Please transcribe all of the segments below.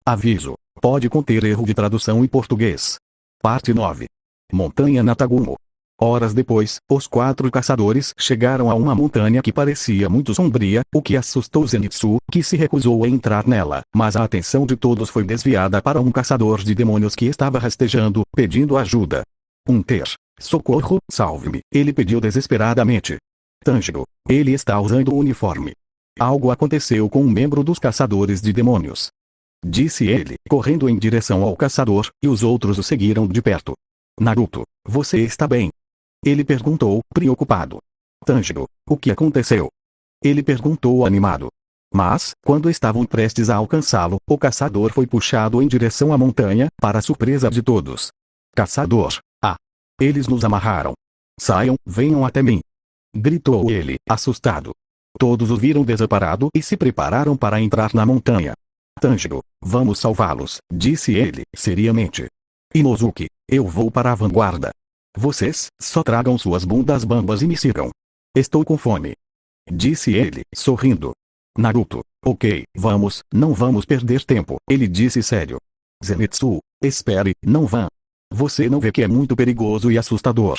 Aviso: pode conter erro de tradução em português. Parte 9. Montanha Natagumo. Horas depois, os 4 caçadores chegaram a uma montanha que parecia muito sombria, o que assustou Zenitsu, que se recusou a entrar nela, mas a atenção de todos foi desviada para um caçador de demônios que estava rastejando, pedindo ajuda. Socorro, salve-me, ele pediu desesperadamente. Tanjiro, ele está usando o uniforme. Algo aconteceu com um membro dos caçadores de demônios. Disse ele, correndo em direção ao caçador, e os outros o seguiram de perto. Naruto, você está bem? Ele perguntou, preocupado. Tanjiro, o que aconteceu? Ele perguntou animado. Mas, quando estavam prestes a alcançá-lo, o caçador foi puxado em direção à montanha, para surpresa de todos. Caçador, eles nos amarraram. Saiam, venham até mim. Gritou ele, assustado. Todos o viram desamparado e se prepararam para entrar na montanha. Tanjiro, vamos salvá-los, disse ele, seriamente. Inosuke, eu vou para a vanguarda. Vocês, só tragam suas bundas bambas e me sigam. Estou com fome. Disse ele, sorrindo. Naruto, ok, vamos, não vamos perder tempo, ele disse sério. Zenitsu, espere, não vá. Você não vê que é muito perigoso e assustador?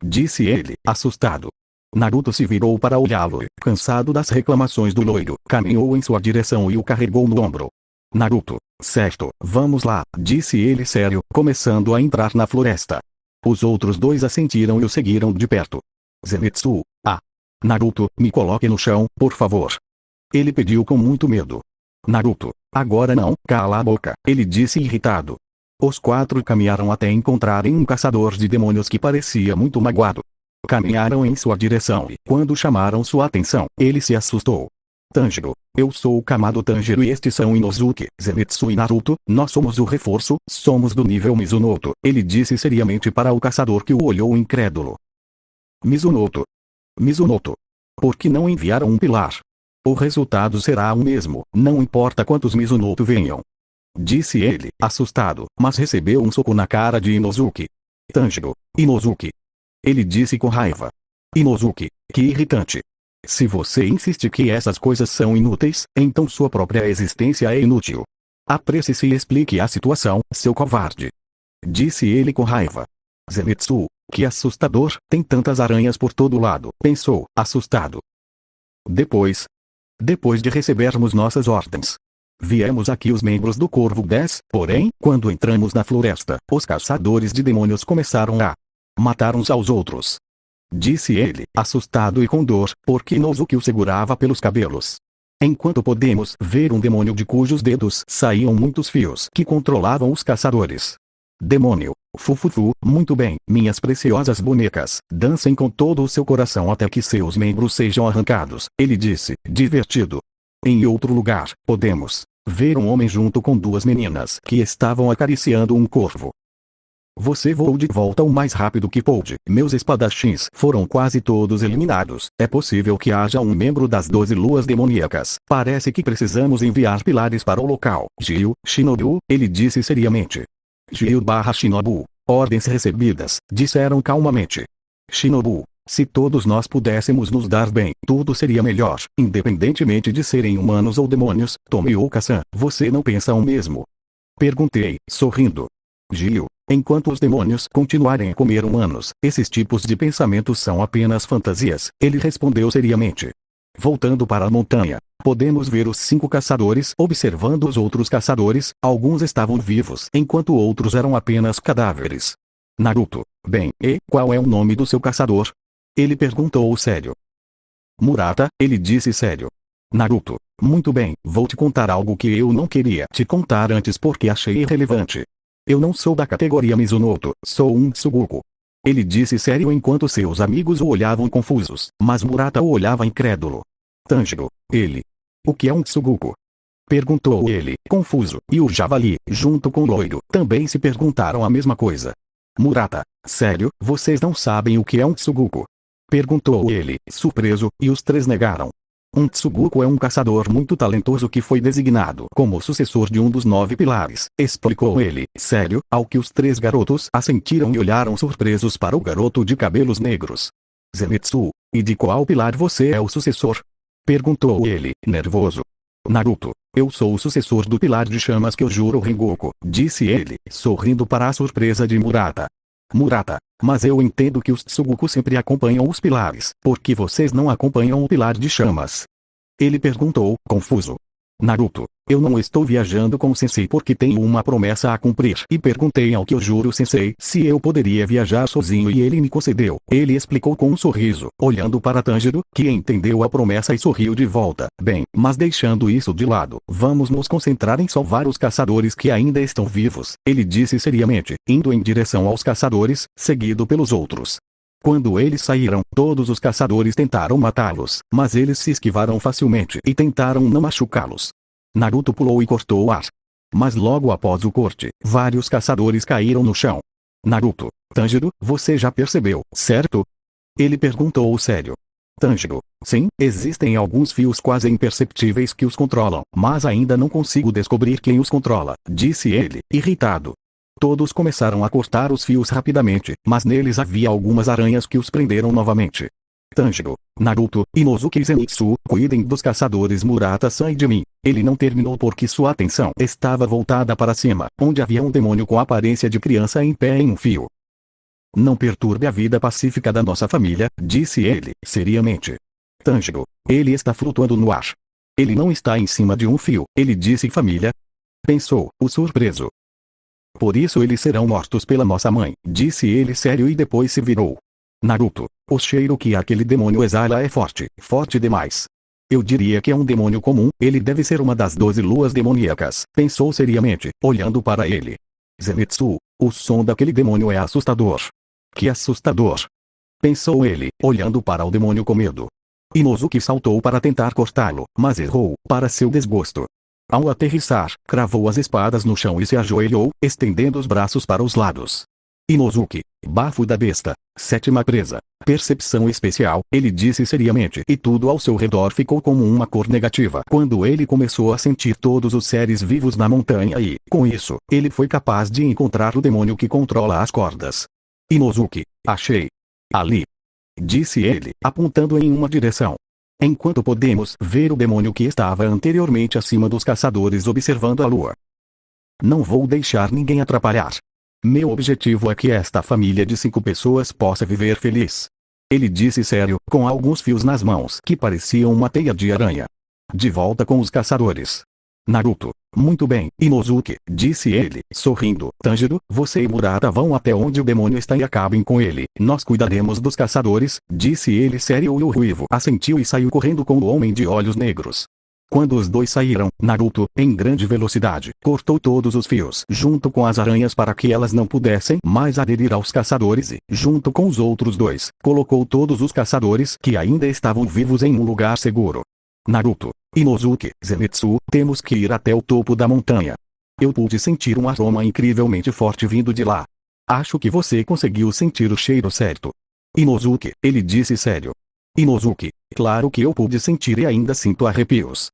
Disse ele, assustado. Naruto se virou para olhá-lo, cansado das reclamações do loiro, caminhou em sua direção e o carregou no ombro. Naruto, certo, vamos lá, disse ele sério, começando a entrar na floresta. Os outros 2 assentiram e o seguiram de perto. Zenitsu, Naruto, me coloque no chão, por favor. Ele pediu com muito medo. Naruto, agora não, cala a boca, ele disse irritado. Os 4 caminharam até encontrarem um caçador de demônios que parecia muito magoado. Caminharam em sua direção e, quando chamaram sua atenção, ele se assustou. Tanjiro, eu sou o Kamado Tanjiro e estes são Inosuke, Zenitsu e Naruto, nós somos o reforço, somos do nível Mizunoto, ele disse seriamente para o caçador que o olhou incrédulo. Mizunoto. Por que não enviaram um pilar? O resultado será o mesmo, não importa quantos Mizunoto venham. Disse ele, assustado, mas recebeu um soco na cara de Inosuke. Tanjiro, Inosuke. Ele disse com raiva. Inosuke, que irritante. Se você insiste que essas coisas são inúteis, então sua própria existência é inútil. Apresse-se e explique a situação, seu covarde. Disse ele com raiva. Zenitsu, que assustador, tem tantas aranhas por todo lado, pensou, assustado. Depois de recebermos nossas ordens, viemos aqui os membros do Corvo 10, porém, quando entramos na floresta, os caçadores de demônios começaram a matar uns aos outros. Disse ele, assustado e com dor, porque Inosuke o segurava pelos cabelos. Enquanto podemos ver um demônio de cujos dedos saíam muitos fios que controlavam os caçadores. Demônio, Fufufu, muito bem, minhas preciosas bonecas, dancem com todo o seu coração até que seus membros sejam arrancados, ele disse, divertido. Em outro lugar, podemos ver um homem junto com 2 meninas que estavam acariciando um corvo. Você voou de volta o mais rápido que pôde. Meus espadachins foram quase todos eliminados. É possível que haja um membro das 12 luas demoníacas. Parece que precisamos enviar pilares para o local. Gil, Shinobu, ele disse seriamente. Gil/Shinobu, ordens recebidas, disseram calmamente. Shinobu, se todos nós pudéssemos nos dar bem, tudo seria melhor, independentemente de serem humanos ou demônios. Tomioka-san, você não pensa o mesmo? Perguntei, sorrindo. Gil, enquanto os demônios continuarem a comer humanos, esses tipos de pensamentos são apenas fantasias, ele respondeu seriamente. Voltando para a montanha, podemos ver os 5 caçadores observando os outros caçadores, alguns estavam vivos enquanto outros eram apenas cadáveres. Naruto, bem, e qual é o nome do seu caçador? Ele perguntou sério. Murata, ele disse sério. Naruto, muito bem, vou te contar algo que eu não queria te contar antes porque achei irrelevante. Eu não sou da categoria Mizunoto, sou um Tsuguko. Ele disse sério enquanto seus amigos o olhavam confusos, mas Murata o olhava incrédulo. Tanjiro, ele. O que é um Tsuguko? Perguntou ele, confuso, e o Javali, junto com o loiro, também se perguntaram a mesma coisa. Murata, sério, vocês não sabem o que é um Tsuguko? Perguntou ele, surpreso, e os 3 negaram. Um Tsuguko é um caçador muito talentoso que foi designado como sucessor de um dos 9 pilares, explicou ele, sério, ao que os 3 garotos assentiram e olharam surpresos para o garoto de cabelos negros. Zenitsu, e de qual pilar você é o sucessor? Perguntou ele, nervoso. Naruto, eu sou o sucessor do pilar de chamas Kyojuro Rengoku, disse ele, sorrindo para a surpresa de Murata. Murata, mas eu entendo que os Tsugoku sempre acompanham os pilares, por que vocês não acompanham o pilar de chamas? Ele perguntou, confuso. Naruto, eu não estou viajando com o sensei porque tenho uma promessa a cumprir. E perguntei ao Kyojuro sensei se eu poderia viajar sozinho e ele me concedeu. Ele explicou com um sorriso, olhando para Tanjiro, que entendeu a promessa e sorriu de volta. Bem, mas deixando isso de lado, vamos nos concentrar em salvar os caçadores que ainda estão vivos. Ele disse seriamente, indo em direção aos caçadores, seguido pelos outros. Quando eles saíram, todos os caçadores tentaram matá-los, mas eles se esquivaram facilmente e tentaram não machucá-los. Naruto pulou e cortou o ar. Mas logo após o corte, vários caçadores caíram no chão. Naruto, Tanjiro, você já percebeu, certo? Ele perguntou sério. Tanjiro, sim, existem alguns fios quase imperceptíveis que os controlam, mas ainda não consigo descobrir quem os controla, disse ele, irritado. Todos começaram a cortar os fios rapidamente, mas neles havia algumas aranhas que os prenderam novamente. Tanjiro, Naruto, Inosuke e Zenitsu, cuidem dos caçadores Murata-san e de mim. Ele não terminou porque sua atenção estava voltada para cima, onde havia um demônio com aparência de criança em pé em um fio. Não perturbe a vida pacífica da nossa família, disse ele, seriamente. Tanjiro, ele está flutuando no ar. Ele não está em cima de um fio, ele disse família. Pensou, o surpreso. Por isso eles serão mortos pela nossa mãe, disse ele sério e depois se virou. Naruto, o cheiro que aquele demônio exala é forte, forte demais. Eu diria que é um demônio comum, ele deve ser uma das 12 luas demoníacas, pensou seriamente, olhando para ele. Zenitsu, o som daquele demônio é assustador. Que assustador! Pensou ele, olhando para o demônio com medo. Inosuke saltou para tentar cortá-lo, mas errou, para seu desgosto. Ao aterrissar, cravou as espadas no chão e se ajoelhou, estendendo os braços para os lados. Inosuke, bafo da besta, sétima presa, percepção especial, ele disse seriamente e tudo ao seu redor ficou como uma cor negativa quando ele começou a sentir todos os seres vivos na montanha e, com isso, ele foi capaz de encontrar o demônio que controla as cordas. Inosuke, achei. Ali. Disse ele, apontando em uma direção. Enquanto podemos ver o demônio que estava anteriormente acima dos caçadores observando a lua. Não vou deixar ninguém atrapalhar. Meu objetivo é que esta família de 5 pessoas possa viver feliz. Ele disse sério, com alguns fios nas mãos que pareciam uma teia de aranha. De volta com os caçadores. Naruto, muito bem, Inosuke, disse ele, sorrindo. Tanjiro, você e Murata vão até onde o demônio está e acabem com ele. Nós cuidaremos dos caçadores, disse ele sério e o ruivo assentiu e saiu correndo com o homem de olhos negros. Quando os dois saíram, Naruto, em grande velocidade, cortou todos os fios junto com as aranhas para que elas não pudessem mais aderir aos caçadores e, junto com os outros dois, colocou todos os caçadores que ainda estavam vivos em um lugar seguro. Naruto, Inosuke, Zenitsu, temos que ir até o topo da montanha. Eu pude sentir um aroma incrivelmente forte vindo de lá. Acho que você conseguiu sentir o cheiro certo. Inosuke, ele disse sério. Inosuke, claro que eu pude sentir e ainda sinto arrepios.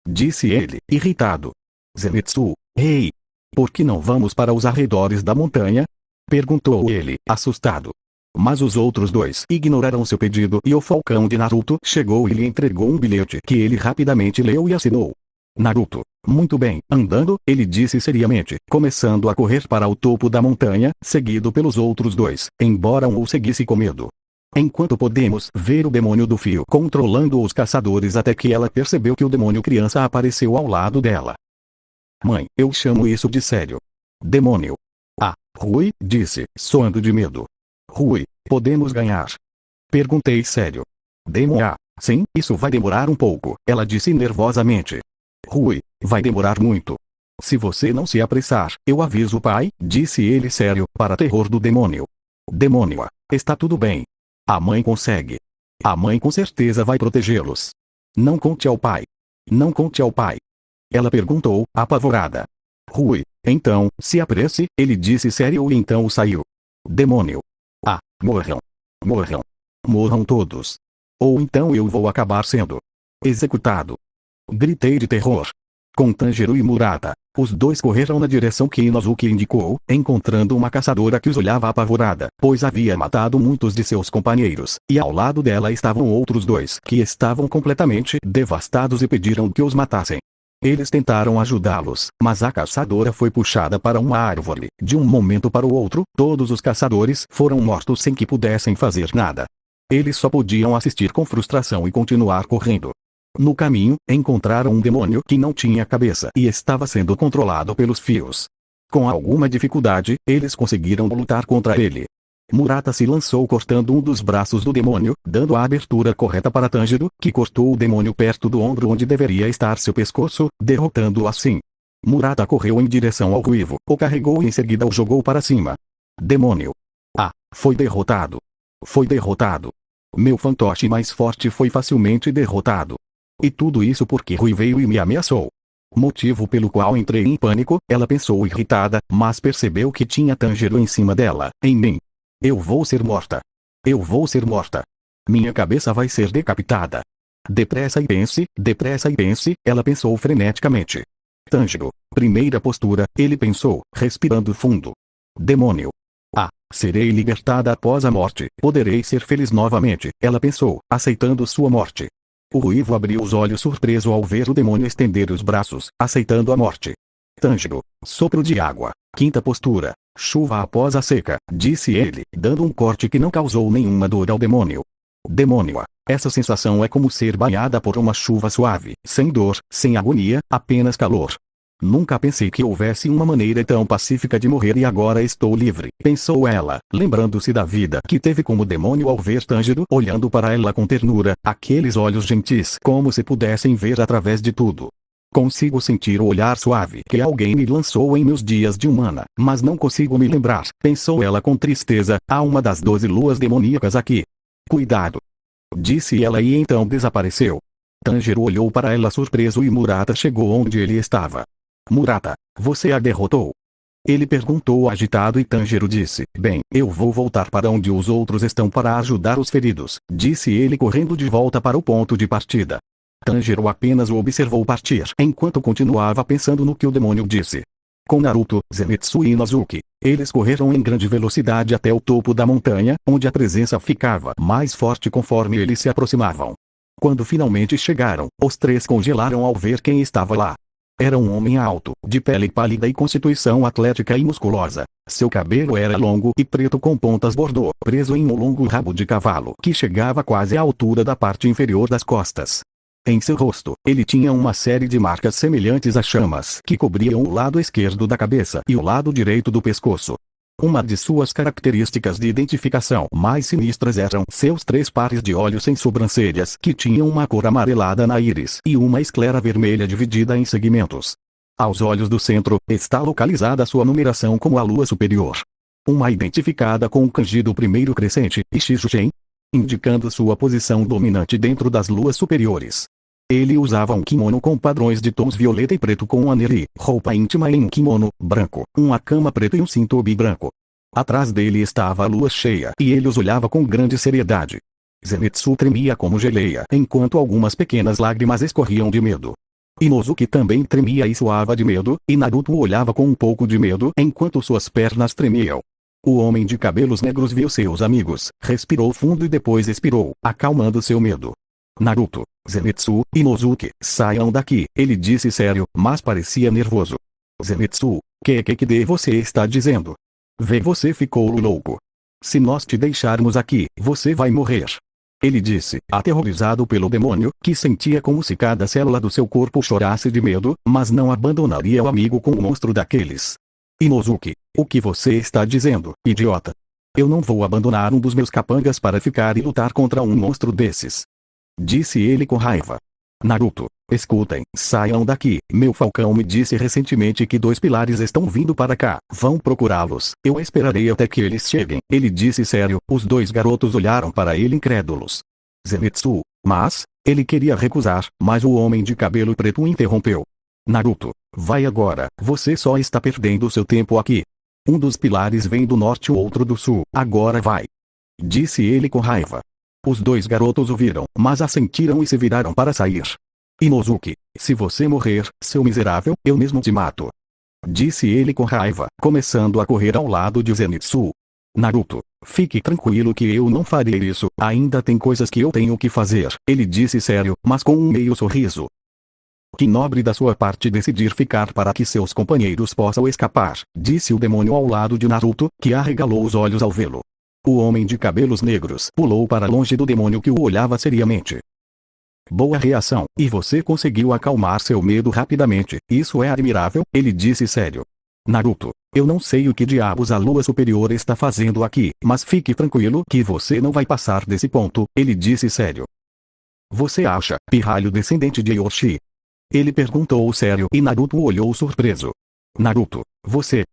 Disse ele, irritado. Zenitsu, ei! Por que não vamos para os arredores da montanha? Perguntou ele, assustado. Mas os outros dois ignoraram seu pedido e o falcão de Naruto chegou e lhe entregou um bilhete que ele rapidamente leu e assinou. Naruto, muito bem, andando, ele disse seriamente, começando a correr para o topo da montanha, seguido pelos outros dois, embora um o seguisse com medo. Enquanto podemos ver o demônio do fio controlando os caçadores até que ela percebeu que o demônio criança apareceu ao lado dela. Mãe, eu chamo isso de sério. Demônio. Ah, Rui, disse, soando de medo. Rui, podemos ganhar? Perguntei sério. Demônio, sim, isso vai demorar um pouco, ela disse nervosamente. Rui, vai demorar muito. Se você não se apressar, eu aviso o pai, disse ele sério, para terror do demônio. Demônio, está tudo bem. A mãe consegue. A mãe com certeza vai protegê-los. Não conte ao pai. Não conte ao pai. Ela perguntou, apavorada. Rui, então, se apresse, ele disse sério e então saiu. Demônio. Ah, morram. Morram. Morram todos. Ou então eu vou acabar sendo executado. Gritei de terror. Com Tanjiro e Murata, os dois correram na direção que Inosuke indicou, encontrando uma caçadora que os olhava apavorada, pois havia matado muitos de seus companheiros, e ao lado dela estavam outros dois que estavam completamente devastados e pediram que os matassem. Eles tentaram ajudá-los, mas a caçadora foi puxada para uma árvore. De um momento para o outro, todos os caçadores foram mortos sem que pudessem fazer nada. Eles só podiam assistir com frustração e continuar correndo. No caminho, encontraram um demônio que não tinha cabeça e estava sendo controlado pelos fios. Com alguma dificuldade, eles conseguiram lutar contra ele. Murata se lançou cortando um dos braços do demônio, dando a abertura correta para Tanjiro, que cortou o demônio perto do ombro onde deveria estar seu pescoço, derrotando-o assim. Murata correu em direção ao ruivo, o carregou e em seguida o jogou para cima. Demônio! Ah, foi derrotado! Foi derrotado! Meu fantoche mais forte foi facilmente derrotado. E tudo isso porque Rui veio e me ameaçou. Motivo pelo qual entrei em pânico, ela pensou irritada, mas percebeu que tinha Tanjiro em cima dela, em mim. Eu vou ser morta. Eu vou ser morta. Minha cabeça vai ser decapitada. Depressa e pense, ela pensou freneticamente. Tanjiro, primeira postura, ele pensou, respirando fundo. Demônio. Ah, serei libertada após a morte, poderei ser feliz novamente, ela pensou, aceitando sua morte. O ruivo abriu os olhos surpreso ao ver o demônio estender os braços, aceitando a morte. Tanjiro, sopro de água, quinta postura, chuva após a seca, disse ele, dando um corte que não causou nenhuma dor ao demônio. Demônio, essa sensação é como ser banhada por uma chuva suave, sem dor, sem agonia, apenas calor. Nunca pensei que houvesse uma maneira tão pacífica de morrer e agora estou livre, pensou ela, lembrando-se da vida que teve como demônio ao ver Tanjiro olhando para ela com ternura, aqueles olhos gentis como se pudessem ver através de tudo. Consigo sentir o olhar suave que alguém me lançou em meus dias de humana, mas não consigo me lembrar, pensou ela com tristeza, há uma das 12 luas demoníacas aqui. Cuidado! Disse ela e então desapareceu. Tanjiro olhou para ela surpreso e Murata chegou onde ele estava. Murata, você a derrotou? Ele perguntou agitado e Tanjiro disse, bem, eu vou voltar para onde os outros estão para ajudar os feridos, disse ele correndo de volta para o ponto de partida. Tanjiro apenas o observou partir enquanto continuava pensando no que o demônio disse. Com Naruto, Zenitsu e Inosuke, eles correram em grande velocidade até o topo da montanha, onde a presença ficava mais forte conforme eles se aproximavam. Quando finalmente chegaram, os três congelaram ao ver quem estava lá. Era um homem alto, de pele pálida e constituição atlética e musculosa. Seu cabelo era longo e preto com pontas bordô, preso em um longo rabo de cavalo que chegava quase à altura da parte inferior das costas. Em seu rosto, ele tinha uma série de marcas semelhantes a chamas que cobriam o lado esquerdo da cabeça e o lado direito do pescoço. Uma de suas características de identificação mais sinistras eram seus 3 pares de olhos sem sobrancelhas que tinham uma cor amarelada na íris e uma esclera vermelha dividida em segmentos. Aos olhos do centro, está localizada sua numeração como a lua superior. Uma identificada com o kanji do primeiro crescente, Ishishu-shen, indicando sua posição dominante dentro das luas superiores. Ele usava um kimono com padrões de tons violeta e preto com um aneri, roupa íntima em um kimono branco, um akama preto e um cinto obi branco. Atrás dele estava a lua cheia e ele os olhava com grande seriedade. Zenitsu tremia como geleia enquanto algumas pequenas lágrimas escorriam de medo. Inosuke também tremia e suava de medo, e Naruto o olhava com um pouco de medo enquanto suas pernas tremiam. O homem de cabelos negros viu seus amigos, respirou fundo e depois expirou, acalmando seu medo. Naruto, Zenitsu, Inosuke, saiam daqui, ele disse sério, mas parecia nervoso. Zenitsu, que você está dizendo? Você ficou louco. Se nós te deixarmos aqui, você vai morrer. Ele disse, aterrorizado pelo demônio, que sentia como se cada célula do seu corpo chorasse de medo, mas não abandonaria o amigo com um monstro daqueles. Inosuke, o que você está dizendo, idiota? Eu não vou abandonar um dos meus capangas para ficar e lutar contra um monstro desses. Disse ele com raiva. Naruto, escutem, saiam daqui, meu falcão me disse recentemente que 2 pilares estão vindo para cá, vão procurá-los, eu esperarei até que eles cheguem, ele disse sério, os 2 garotos olharam para ele incrédulos. Zenitsu, mas, ele queria recusar, mas o homem de cabelo preto o interrompeu. Naruto, vai agora, você só está perdendo seu tempo aqui. Um dos pilares vem do norte e o outro do sul, agora vai. Disse ele com raiva. Os 2 garotos o viram, mas assentiram e se viraram para sair. Inosuke, se você morrer, seu miserável, eu mesmo te mato. Disse ele com raiva, começando a correr ao lado de Zenitsu. Naruto, fique tranquilo que eu não farei isso, ainda tem coisas que eu tenho que fazer, ele disse sério, mas com um meio sorriso. Que nobre da sua parte decidir ficar para que seus companheiros possam escapar, disse o demônio ao lado de Naruto, que arregalou os olhos ao vê-lo. O homem de cabelos negros pulou para longe do demônio que o olhava seriamente. Boa reação, e você conseguiu acalmar seu medo rapidamente, isso é admirável, ele disse sério. Naruto, eu não sei o que diabos a lua superior está fazendo aqui, mas fique tranquilo que você não vai passar desse ponto, ele disse sério. Você acha, pirralho descendente de Yoshi? Ele perguntou sério e Naruto olhou surpreso. Naruto, você?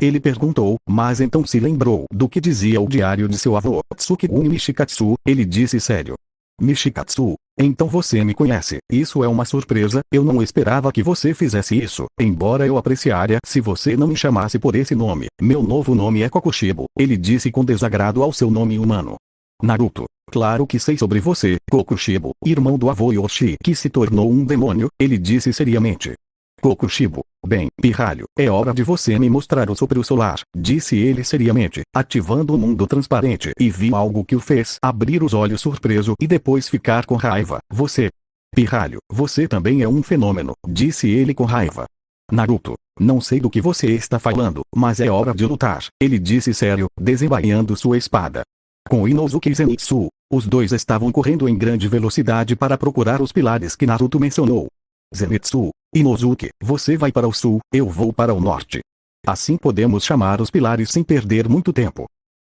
Ele perguntou, mas então se lembrou do que dizia o diário de seu avô, Tsukigumi Mishikatsu, ele disse sério. Mishikatsu, então você me conhece, isso é uma surpresa, eu não esperava que você fizesse isso, embora eu apreciaria se você não me chamasse por esse nome, meu novo nome é Kokushibo, ele disse com desagrado ao seu nome humano. Naruto, claro que sei sobre você, Kokushibo, irmão do avô Yoshi que se tornou um demônio, ele disse seriamente. Kokushibo, bem, pirralho, é hora de você me mostrar o sopro solar, disse ele seriamente, ativando o mundo transparente e viu algo que o fez abrir os olhos surpreso e depois ficar com raiva. Você, pirralho, você também é um fenômeno, disse ele com raiva. Naruto, não sei do que você está falando, mas é hora de lutar, ele disse sério, desembainhando sua espada. Com Inosuke e Zenitsu, os dois estavam correndo em grande velocidade para procurar os pilares que Naruto mencionou. Zenitsu, Inosuke, você vai para o sul, eu vou para o norte. Assim podemos chamar os pilares sem perder muito tempo.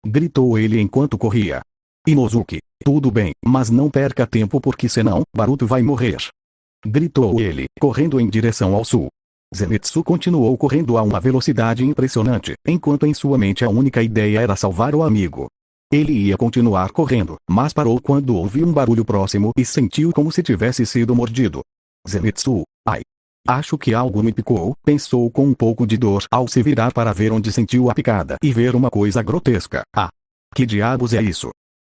Gritou ele enquanto corria. Inosuke, tudo bem, mas não perca tempo porque senão, Boruto vai morrer. Gritou ele, correndo em direção ao sul. Zenitsu continuou correndo a uma velocidade impressionante, enquanto em sua mente a única ideia era salvar o amigo. Ele ia continuar correndo, mas parou quando ouviu um barulho próximo e sentiu como se tivesse sido mordido. Zenitsu, ai. Acho que algo me picou, pensou com um pouco de dor ao se virar para ver onde sentiu a picada e ver uma coisa grotesca. Ah! Que diabos é isso?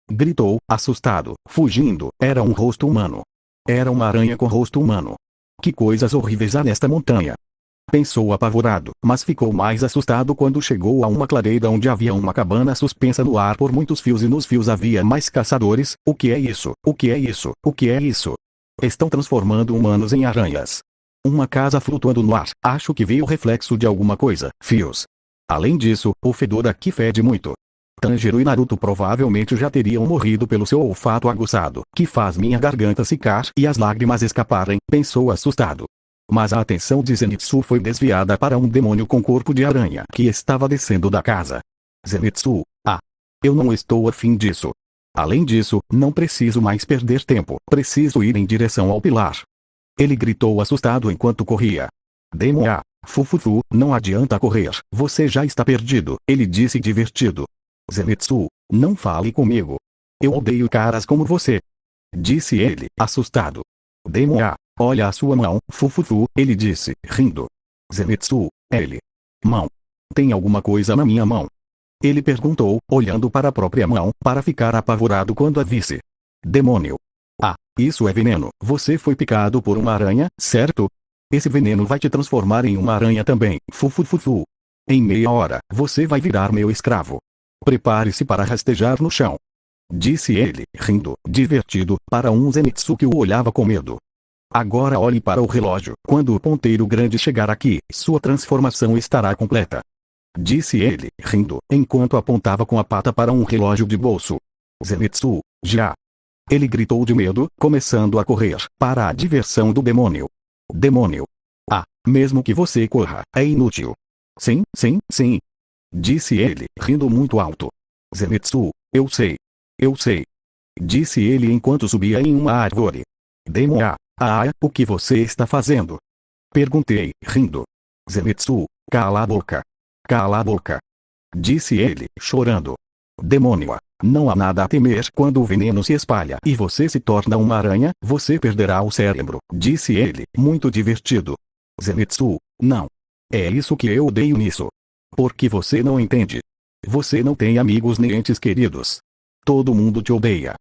Gritou, assustado, fugindo, era um rosto humano. Era uma aranha com rosto humano. Que coisas horríveis há nesta montanha. Pensou apavorado, mas ficou mais assustado quando chegou a uma clareira onde havia uma cabana suspensa no ar por muitos fios e nos fios havia mais caçadores. O que é isso? O que é isso? O que é isso? Estão transformando humanos em aranhas. Uma casa flutuando no ar, acho que vi o reflexo de alguma coisa, fios. Além disso, o fedor aqui fede muito. Tanjiro e Naruto provavelmente já teriam morrido pelo seu olfato aguçado, que faz minha garganta secar e as lágrimas escaparem, pensou assustado. Mas a atenção de Zenitsu foi desviada para um demônio com corpo de aranha que estava descendo da casa. Zenitsu, eu não estou afim disso. Além disso, não preciso mais perder tempo, preciso ir em direção ao pilar. Ele gritou assustado enquanto corria. Demon Fufufu, não adianta correr, você já está perdido, ele disse divertido. Zenitsu, não fale comigo. Eu odeio caras como você. Disse ele, assustado. Demon olha a sua mão, Fufufu, ele disse, rindo. Zenitsu, ele. Mão. Tem alguma coisa na minha mão? Ele perguntou, olhando para a própria mão, para ficar apavorado quando a visse. Demônio. Isso é veneno, você foi picado por uma aranha, certo? Esse veneno vai te transformar em uma aranha também, Fufufufu. Em meia hora, você vai virar meu escravo. Prepare-se para rastejar no chão. Disse ele, rindo, divertido, para um Zenitsu que o olhava com medo. Agora olhe para o relógio, quando o ponteiro grande chegar aqui, sua transformação estará completa. Disse ele, rindo, enquanto apontava com a pata para um relógio de bolso. Zenitsu, já. Ele gritou de medo, começando a correr, para a diversão do demônio. Demônio. Mesmo que você corra, é inútil. Sim, sim, sim. Disse ele, rindo muito alto. Zenitsu, eu sei. Eu sei. Disse ele enquanto subia em uma árvore. Demon o que você está fazendo? Perguntei, rindo. Zenitsu, cala a boca. Cala a boca. Disse ele, chorando. Demônio, não há nada a temer quando o veneno se espalha e você se torna uma aranha, você perderá o cérebro, disse ele, muito divertido. Zenitsu, não. É isso que eu odeio nisso. Porque você não entende. Você não tem amigos nem entes queridos. Todo mundo te odeia.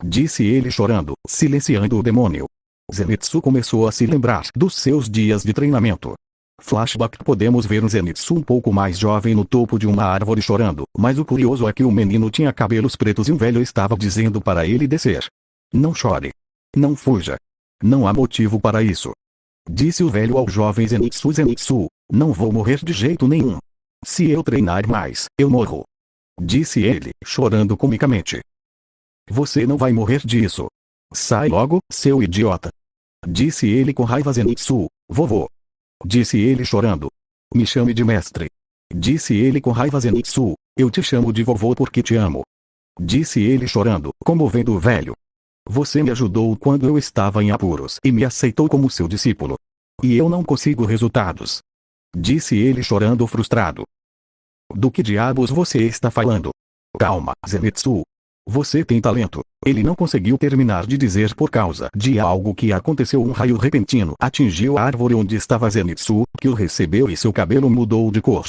Disse ele chorando, silenciando o demônio. Zenitsu começou a se lembrar dos seus dias de treinamento. Flashback. Podemos ver Zenitsu um pouco mais jovem no topo de uma árvore chorando, mas o curioso é que o menino tinha cabelos pretos e um velho estava dizendo para ele descer. Não chore. Não fuja. Não há motivo para isso. Disse o velho ao jovem Zenitsu. Zenitsu, não vou morrer de jeito nenhum. Se eu treinar mais, eu morro. Disse ele, chorando comicamente. Você não vai morrer disso. Sai logo, seu idiota. Disse ele com raiva. Zenitsu, vovô. Disse ele chorando. Me chame de mestre. Disse ele com raiva. Zenitsu, eu te chamo de vovô porque te amo. Disse ele chorando, comovendo o velho. Você me ajudou quando eu estava em apuros e me aceitou como seu discípulo. E eu não consigo resultados. Disse ele chorando frustrado. Do que diabos você está falando? Calma, Zenitsu. Você tem talento. Ele não conseguiu terminar de dizer por causa de algo que aconteceu. Um raio repentino atingiu a árvore onde estava Zenitsu, que o recebeu e seu cabelo mudou de cor.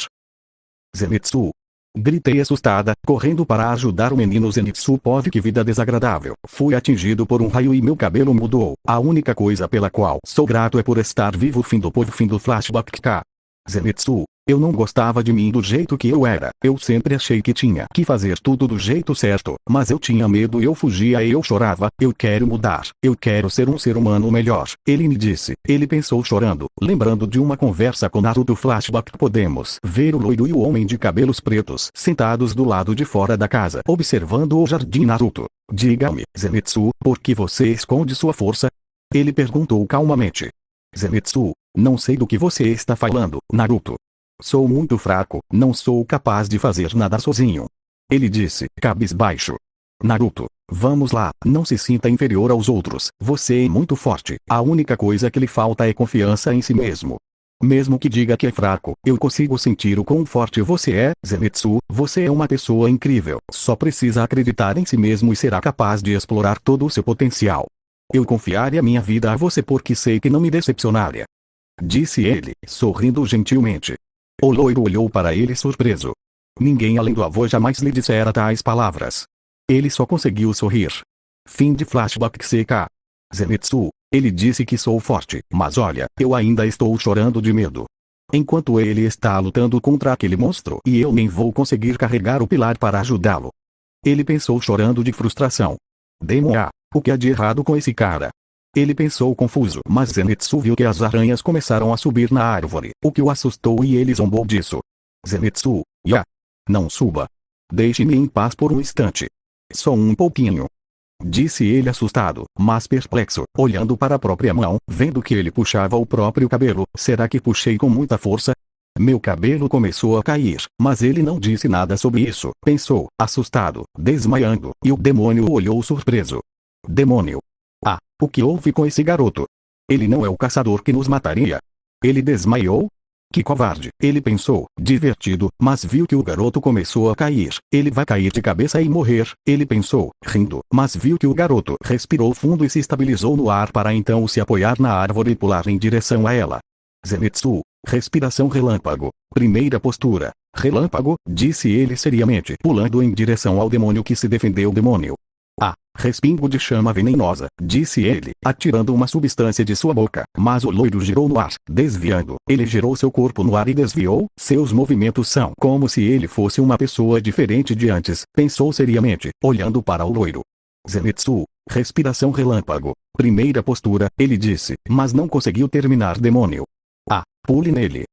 Zenitsu. Gritei assustada, correndo para ajudar o menino. Zenitsu, pove, que vida desagradável. Fui atingido por um raio e meu cabelo mudou. A única coisa pela qual sou grato é por estar vivo. Fim do povo. Fim do flashback. Zenitsu. Eu não gostava de mim do jeito que eu era. Eu sempre achei que tinha que fazer tudo do jeito certo, mas eu tinha medo e eu fugia e eu chorava. Eu quero mudar. Eu quero ser um ser humano melhor. Ele me disse. Ele pensou chorando, lembrando de uma conversa com Naruto. Flashback. Podemos ver o loiro e o homem de cabelos pretos sentados do lado de fora da casa, observando o jardim. Naruto. Diga-me, Zenitsu, por que você esconde sua força? Ele perguntou calmamente. Zenitsu, não sei do que você está falando, Naruto. Sou muito fraco, não sou capaz de fazer nada sozinho. Ele disse, cabisbaixo. Naruto, vamos lá, não se sinta inferior aos outros, você é muito forte, a única coisa que lhe falta é confiança em si mesmo. Mesmo que diga que é fraco, eu consigo sentir o quão forte você é. Zenitsu, você é uma pessoa incrível, só precisa acreditar em si mesmo e será capaz de explorar todo o seu potencial. Eu confiaria minha vida a você porque sei que não me decepcionaria. Disse ele, sorrindo gentilmente. O loiro olhou para ele surpreso. Ninguém além do avô jamais lhe dissera tais palavras. Ele só conseguiu sorrir. Fim de flashback. CK. Zenitsu, ele disse que sou forte, mas olha, eu ainda estou chorando de medo. Enquanto ele está lutando contra aquele monstro e eu nem vou conseguir carregar o pilar para ajudá-lo. Ele pensou chorando de frustração. Demônio, o que há de errado com esse cara? Ele pensou confuso, mas Zenitsu viu que as aranhas começaram a subir na árvore, o que o assustou e ele zombou disso. Zenitsu, não suba. Deixe-me em paz por um instante. Só um pouquinho. Disse ele assustado, mas perplexo, olhando para a própria mão, vendo que ele puxava o próprio cabelo. Será que puxei com muita força? Meu cabelo começou a cair, mas ele não disse nada sobre isso, pensou, assustado, desmaiando, e o demônio o olhou surpreso. Demônio. Ah, o que houve com esse garoto? Ele não é o caçador que nos mataria? Ele desmaiou? Que covarde, ele pensou, divertido, mas viu que o garoto começou a cair. Ele vai cair de cabeça e morrer, ele pensou, rindo, mas viu que o garoto respirou fundo e se estabilizou no ar para então se apoiar na árvore e pular em direção a ela. Zenitsu, respiração relâmpago. Primeira postura. Relâmpago, disse ele seriamente, pulando em direção ao demônio que se defendeu. Demônio. Ah, respingo de chama venenosa, disse ele, atirando uma substância de sua boca, mas o loiro girou no ar, desviando. Ele girou seu corpo no ar e desviou. Seus movimentos são como se ele fosse uma pessoa diferente de antes, pensou seriamente, olhando para o loiro. Zenitsu, respiração relâmpago. Primeira postura, ele disse, mas não conseguiu terminar. Demônio. Ah, pule nele.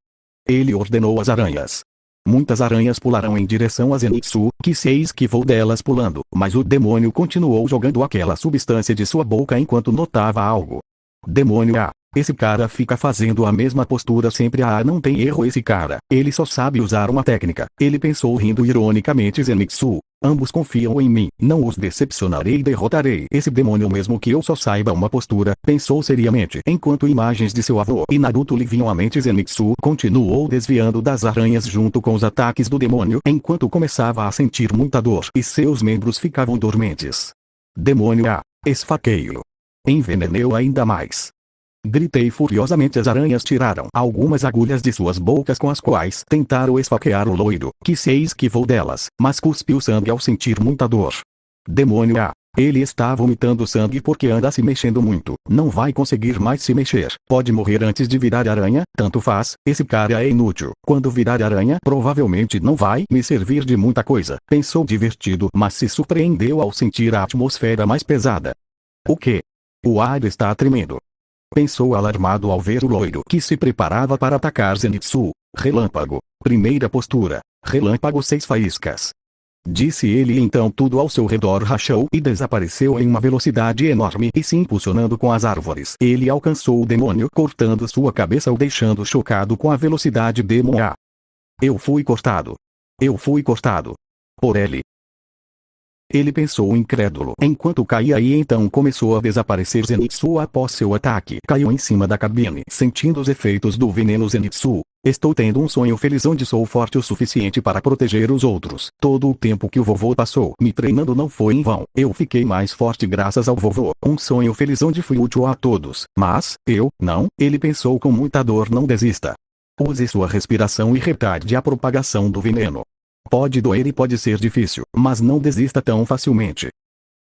Ele ordenou às aranhas. Muitas aranhas pularam em direção a Zenitsu, que se esquivou delas pulando, mas o demônio continuou jogando aquela substância de sua boca enquanto notava algo. Demônio. Esse cara fica fazendo a mesma postura sempre. Não tem erro esse cara, ele só sabe usar uma técnica. Ele pensou rindo ironicamente. Zenitsu, ambos confiam em mim, não os decepcionarei e derrotarei esse demônio mesmo que eu só saiba uma postura, pensou seriamente, enquanto imagens de seu avô e Naruto lhe vinham à mente. Zenitsu continuou desviando das aranhas junto com os ataques do demônio, enquanto começava a sentir muita dor e seus membros ficavam dormentes. Demônio. Esfaqueio. Enveneneu ainda mais. Gritei furiosamente. As aranhas tiraram algumas agulhas de suas bocas com as quais tentaram esfaquear o loiro, que se esquivou delas, mas cuspiu sangue ao sentir muita dor. Demônio. Ele está vomitando sangue porque anda se mexendo muito, não vai conseguir mais se mexer, pode morrer antes de virar aranha, tanto faz, esse cara é inútil, quando virar aranha provavelmente não vai me servir de muita coisa, pensou divertido, mas se surpreendeu ao sentir a atmosfera mais pesada. O que? O ar está tremendo. Pensou alarmado ao ver o loiro que se preparava para atacar Zenitsu. Relâmpago. Primeira postura. Relâmpago 6 faíscas. Disse ele, e então tudo ao seu redor rachou e desapareceu em uma velocidade enorme e se impulsionando com as árvores. Ele alcançou o demônio, cortando sua cabeça, o deixando chocado com a velocidade Demon A. Eu fui cortado. Eu fui cortado. Por ele. Ele pensou incrédulo enquanto caía e então começou a desaparecer. Zenitsu após seu ataque caiu em cima da cabine, sentindo os efeitos do veneno. Zenitsu, estou tendo um sonho feliz onde sou forte o suficiente para proteger os outros. Todo o tempo que o vovô passou me treinando não foi em vão. Eu fiquei mais forte graças ao vovô. Um sonho feliz onde fui útil a todos. Mas, não, ele pensou com muita dor. Não desista. Use sua respiração e retarde a propagação do veneno. Pode doer e pode ser difícil, mas não desista tão facilmente.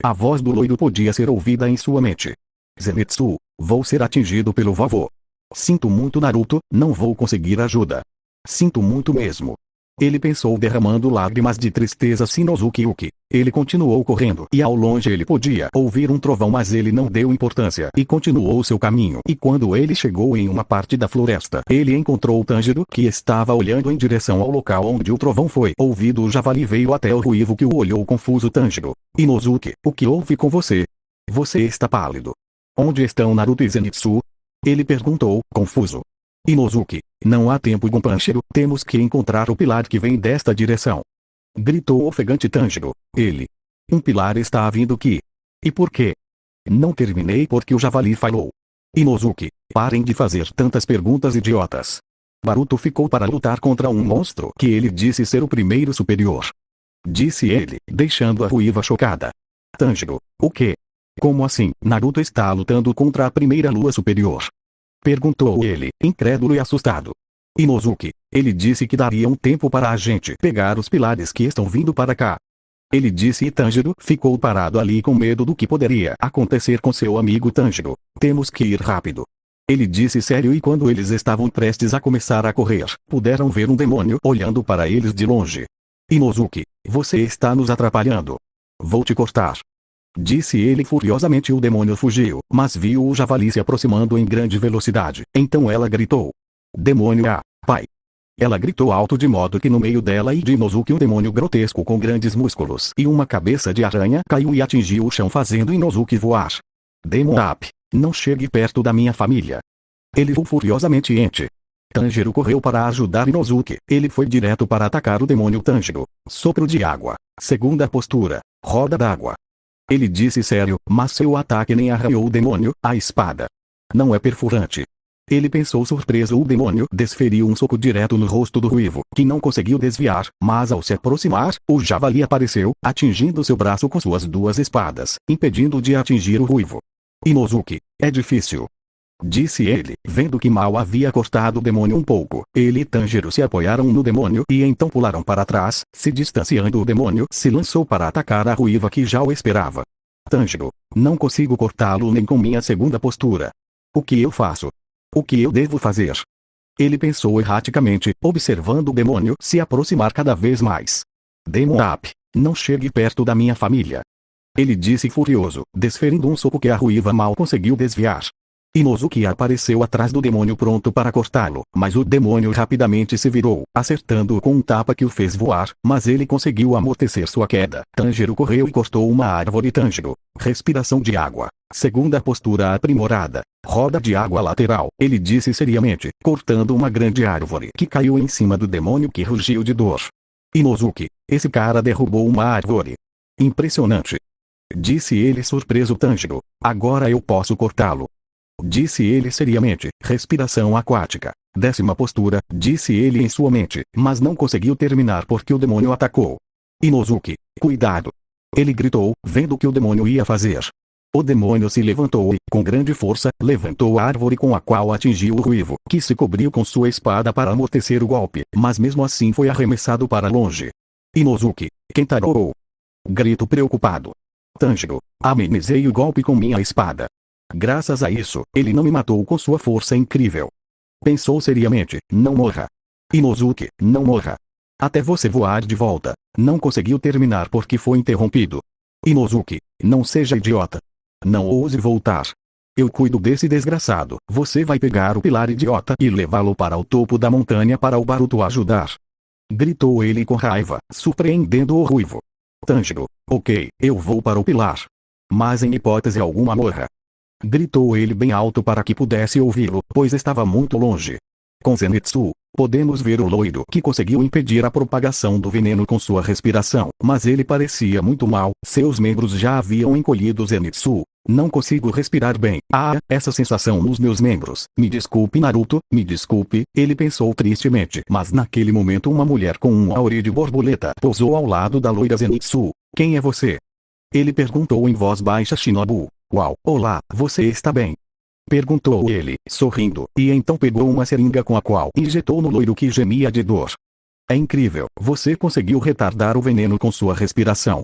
A voz do loiro podia ser ouvida em sua mente. Zenitsu, vou ser atingido pelo vovô. Sinto muito, Naruto, não vou conseguir ajuda. Sinto muito mesmo. Ele pensou, derramando lágrimas de tristeza. Shinosuke Uki. Ele continuou correndo e ao longe ele podia ouvir um trovão, mas ele não deu importância e continuou seu caminho. E quando ele chegou em uma parte da floresta, ele encontrou Tanjiro, que estava olhando em direção ao local onde o trovão foi ouvido. O javali veio até o ruivo, que o olhou confuso. Tanjiro. Inosuke, o que houve com você? Você está pálido. Onde estão Naruto e Zenitsu? Ele perguntou, confuso. Inosuke, não há tempo, Gunpanshiro, temos que encontrar o pilar que vem desta direção. Gritou ofegante Tanjiro. Ele. Um pilar está vindo aqui. E por quê? Não terminei porque o javali falou. Inosuke, parem de fazer tantas perguntas idiotas. Naruto ficou para lutar contra um monstro que ele disse ser o primeiro superior. Disse ele, deixando a ruiva chocada. Tanjiro, o quê? Como assim? Naruto está lutando contra a primeira lua superior? Perguntou ele, incrédulo e assustado. Inosuke, ele disse que daria um tempo para a gente pegar os pilares que estão vindo para cá. Ele disse, e Tanjiro ficou parado ali com medo do que poderia acontecer com seu amigo Tanjiro. Temos que ir rápido. Ele disse sério, e quando eles estavam prestes a começar a correr, puderam ver um demônio olhando para eles de longe. Inosuke, você está nos atrapalhando. Vou te cortar. Disse ele furiosamente. O demônio fugiu, mas viu o javali se aproximando em grande velocidade. Então ela gritou. Demônio pai. Ela gritou alto de modo que no meio dela e de Inosuke um demônio grotesco com grandes músculos e uma cabeça de aranha caiu e atingiu o chão, fazendo Inosuke voar. Demon Up, não chegue perto da minha família. Ele voou furiosamente. Tanjiro correu para ajudar Inosuke. Ele foi direto para atacar o demônio. Tanjiro. Sopro de água. Segunda postura. Roda d'água. Ele disse sério, mas seu ataque nem arranhou o demônio. A espada não é perfurante. Ele pensou surpreso. O demônio desferiu um soco direto no rosto do ruivo, que não conseguiu desviar, mas ao se aproximar, o javali apareceu, atingindo seu braço com suas duas espadas, impedindo de atingir o ruivo. Inosuke, é difícil. Disse ele, vendo que mal havia cortado o demônio um pouco. Ele e Tanjiro se apoiaram no demônio e então pularam para trás, se distanciando. O demônio se lançou para atacar a ruiva, que já o esperava. Tanjiro, não consigo cortá-lo nem com minha segunda postura. O que eu faço? O que eu devo fazer? Ele pensou erraticamente, observando o demônio se aproximar cada vez mais. Demon Up, não chegue perto da minha família. Ele disse furioso, desferindo um soco que a ruiva mal conseguiu desviar. Inosuke apareceu atrás do demônio pronto para cortá-lo, mas o demônio rapidamente se virou, acertando-o com um tapa que o fez voar, mas ele conseguiu amortecer sua queda. Tanjiro correu e cortou uma árvore. Tanjiro. Respiração de água. Segunda postura aprimorada. Roda de água lateral. Ele disse seriamente, cortando uma grande árvore que caiu em cima do demônio, que rugiu de dor. Inosuke, esse cara derrubou uma árvore. Impressionante. Disse ele surpreso. Tanjiro. Agora eu posso cortá-lo. Disse ele seriamente, respiração aquática. Décima postura, disse ele em sua mente, mas não conseguiu terminar porque o demônio atacou. Inosuke, cuidado. Ele gritou, vendo o que o demônio ia fazer. O demônio se levantou e, com grande força, levantou a árvore com a qual atingiu o ruivo, que se cobriu com sua espada para amortecer o golpe, mas mesmo assim foi arremessado para longe. Inosuke, Kentaro. Grito preocupado. Tanjiro, amenizei o golpe com minha espada. Graças a isso, ele não me matou com sua força incrível. Pensou seriamente, não morra. Inosuke, não morra. Até você voar de volta. Não conseguiu terminar porque foi interrompido. Inosuke, não seja idiota. Não ouse voltar. Eu cuido desse desgraçado. Você vai pegar o pilar idiota e levá-lo para o topo da montanha para o Baruto ajudar. Gritou ele com raiva, surpreendendo o ruivo. Tanjiro: ok, eu vou para o pilar. Mas em hipótese alguma morra. Gritou ele bem alto para que pudesse ouvi-lo, pois estava muito longe. Com Zenitsu, podemos ver o loiro que conseguiu impedir a propagação do veneno com sua respiração, mas ele parecia muito mal, seus membros já haviam encolhido. Zenitsu: não consigo respirar bem. Essa sensação nos meus membros. Me desculpe, Naruto, me desculpe, ele pensou tristemente. Mas naquele momento uma mulher com um aure de borboleta pousou ao lado da loira Zenitsu. Quem é você? Ele perguntou em voz baixa. Shinobu: uau, olá, você está bem? Perguntou ele, sorrindo, e então pegou uma seringa com a qual injetou no loiro que gemia de dor. É incrível, você conseguiu retardar o veneno com sua respiração.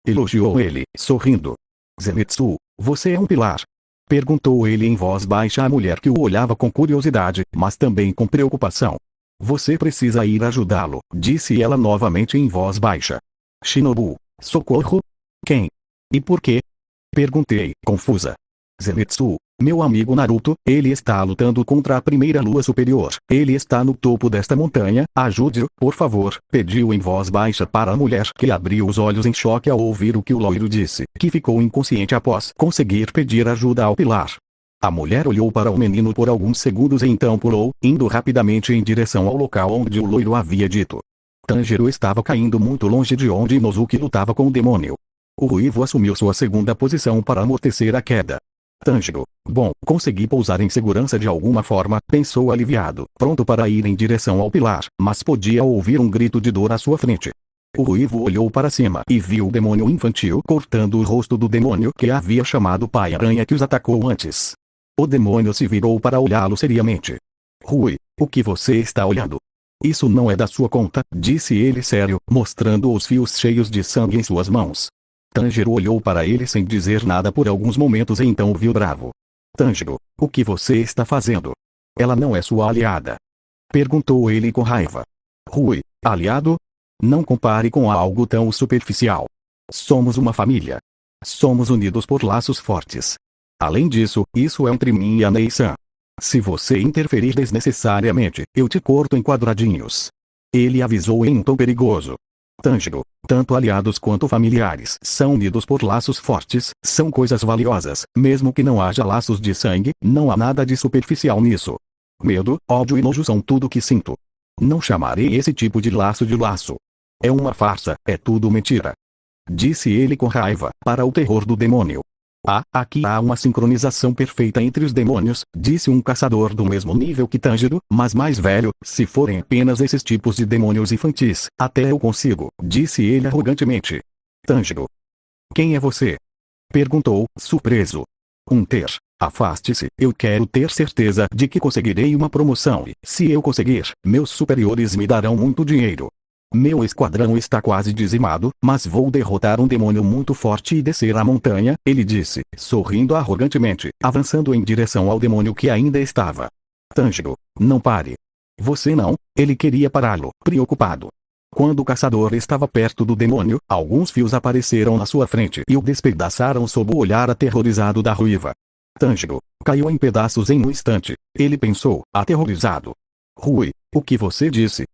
Elogiou ele, sorrindo. Zenitsu: você é um pilar? Perguntou ele em voz baixa à mulher que o olhava com curiosidade, mas também com preocupação. Você precisa ir ajudá-lo, disse ela novamente em voz baixa. Shinobu: socorro? Quem? E por quê? Perguntei, confusa. Zenitsu: meu amigo Naruto, ele está lutando contra a primeira lua superior. Ele está no topo desta montanha, ajude-o, por favor, pediu em voz baixa para a mulher, que abriu os olhos em choque ao ouvir o que o loiro disse, que ficou inconsciente após conseguir pedir ajuda ao pilar. A mulher olhou para o menino por alguns segundos e então pulou, indo rapidamente em direção ao local onde o loiro havia dito. Tanjiro estava caindo muito longe de onde Inosuke lutava com o demônio. O ruivo assumiu sua segunda posição para amortecer a queda. Tanjiro: bom, consegui pousar em segurança de alguma forma, pensou aliviado, pronto para ir em direção ao pilar, mas podia ouvir um grito de dor à sua frente. O ruivo olhou para cima e viu o demônio infantil cortando o rosto do demônio que havia chamado Pai Aranha que os atacou antes. O demônio se virou para olhá-lo seriamente. Rui, o que você está olhando? Isso não é da sua conta, disse ele sério, mostrando os fios cheios de sangue em suas mãos. Tanjiro olhou para ele sem dizer nada por alguns momentos e então o viu bravo. Tanjiro, o que você está fazendo? Ela não é sua aliada. Perguntou ele com raiva. Rui: aliado? Não compare com algo tão superficial. Somos uma família. Somos unidos por laços fortes. Além disso, isso é entre mim e a Nei-san. Se você interferir desnecessariamente, eu te corto em quadradinhos. Ele avisou em um tom perigoso. Tanjiro: tanto aliados quanto familiares são unidos por laços fortes, são coisas valiosas, mesmo que não haja laços de sangue, não há nada de superficial nisso. Medo, ódio e nojo são tudo que sinto. Não chamarei esse tipo de laço. É uma farsa, é tudo mentira. Disse ele com raiva, para o terror do demônio. Aqui há uma sincronização perfeita entre os demônios, disse um caçador do mesmo nível que Tanjiro, mas mais velho. Se forem apenas esses tipos de demônios infantis, até eu consigo, disse ele arrogantemente. Tanjiro: quem é você? Perguntou, surpreso. Afaste-se, eu quero ter certeza de que conseguirei uma promoção e, se eu conseguir, meus superiores me darão muito dinheiro. Meu esquadrão está quase dizimado, mas vou derrotar um demônio muito forte e descer a montanha, ele disse, sorrindo arrogantemente, avançando em direção ao demônio que ainda estava. Tanjiro: não pare. Você não? Ele queria pará-lo, preocupado. Quando o caçador estava perto do demônio, alguns fios apareceram na sua frente e o despedaçaram sob o olhar aterrorizado da ruiva. Tanjiro caiu em pedaços em um instante. Ele pensou, aterrorizado. Rui, o que você disse?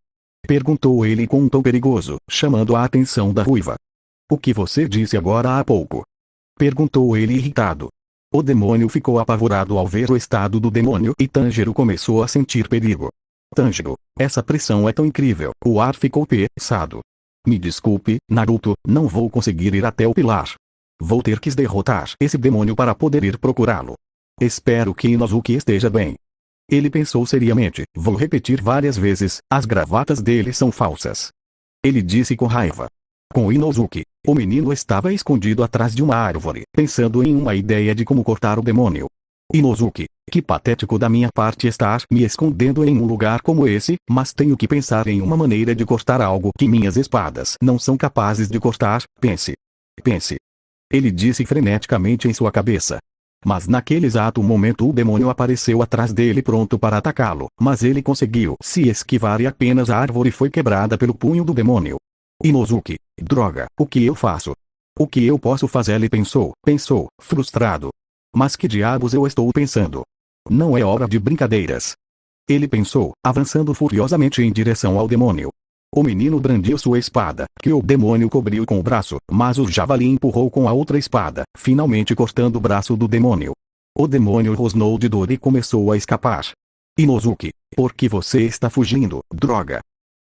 Perguntou ele com um tom perigoso, chamando a atenção da ruiva. O que você disse agora há pouco? Perguntou ele irritado. O demônio ficou apavorado ao ver o estado do demônio e Tanjiro começou a sentir perigo. Tanjiro, essa pressão é tão incrível, o ar ficou pesado. Me desculpe, Naruto, não vou conseguir ir até o pilar. Vou ter que derrotar esse demônio para poder ir procurá-lo. Espero que Inosuke esteja bem. Ele pensou seriamente, vou repetir várias vezes, as gravatas dele são falsas. Ele disse com raiva. Com Inosuke, o menino estava escondido atrás de uma árvore, pensando em uma ideia de como cortar o demônio. Inosuke, que patético da minha parte estar me escondendo em um lugar como esse, mas tenho que pensar em uma maneira de cortar algo que minhas espadas não são capazes de cortar, pense. Pense. Ele disse freneticamente em sua cabeça. Mas naquele exato momento o demônio apareceu atrás dele pronto para atacá-lo, mas ele conseguiu se esquivar e apenas a árvore foi quebrada pelo punho do demônio. Inosuke, droga, o que eu faço? O que eu posso fazer? Ele pensou, frustrado. Mas que diabos eu estou pensando? Não é hora de brincadeiras. Ele pensou, avançando furiosamente em direção ao demônio. O menino brandiu sua espada, que o demônio cobriu com o braço, mas o javali empurrou com a outra espada, finalmente cortando o braço do demônio. O demônio rosnou de dor e começou a escapar. Inozuki, por que você está fugindo, droga?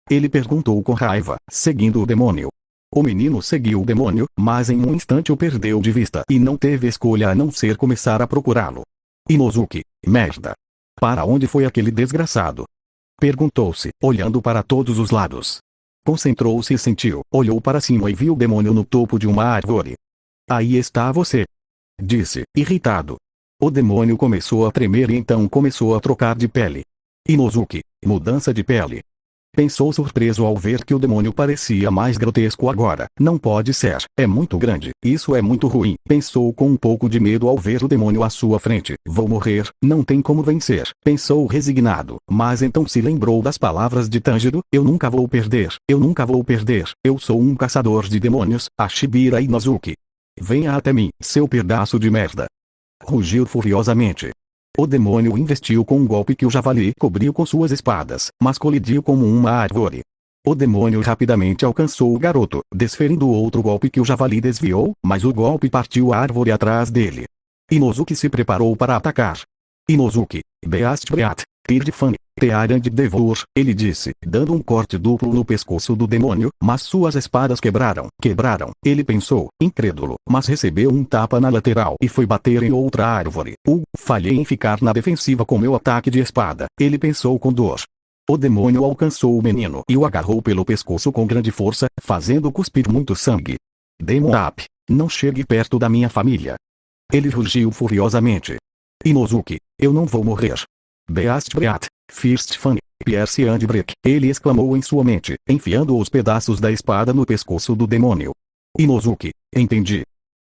Ele perguntou com raiva, seguindo o demônio. O menino seguiu o demônio, mas em um instante o perdeu de vista e não teve escolha a não ser começar a procurá-lo. Inozuki, merda! Para onde foi aquele desgraçado? Perguntou-se, olhando para todos os lados. Concentrou-se e sentiu, olhou para cima e viu o demônio no topo de uma árvore. Aí está você! Disse, irritado. O demônio começou a tremer e então começou a trocar de pele. Inozuki, mudança de pele. Pensou surpreso ao ver que o demônio parecia mais grotesco agora. Não pode ser, é muito grande, isso é muito ruim. Pensou com um pouco de medo ao ver o demônio à sua frente. Vou morrer, não tem como vencer. Pensou resignado, mas então se lembrou das palavras de Tanjiro, eu nunca vou perder, eu nunca vou perder, eu sou um caçador de demônios, a Shibira Inozuki. Venha até mim, seu pedaço de merda. Rugiu furiosamente. O demônio investiu com um golpe que o javali cobriu com suas espadas, mas colidiu como uma árvore. O demônio rapidamente alcançou o garoto, desferindo outro golpe que o javali desviou, mas o golpe partiu a árvore atrás dele. Inozuki se preparou para atacar. Inozuki, Beast Breat, Pirdfan, Tearand Devour, ele disse, dando um corte duplo no pescoço do demônio, mas suas espadas quebraram. Ele pensou, incrédulo, mas recebeu um tapa na lateral e foi bater em outra árvore. Falhei em ficar na defensiva com meu ataque de espada, ele pensou com dor. O demônio alcançou o menino e o agarrou pelo pescoço com grande força, fazendo cuspir muito sangue. Demon Up, não chegue perto da minha família. Ele rugiu furiosamente. Inozuki, eu não vou morrer. Beast Breat, First Fan, Pierce and Break, ele exclamou em sua mente, enfiando os pedaços da espada no pescoço do demônio. Inozuki, entendi.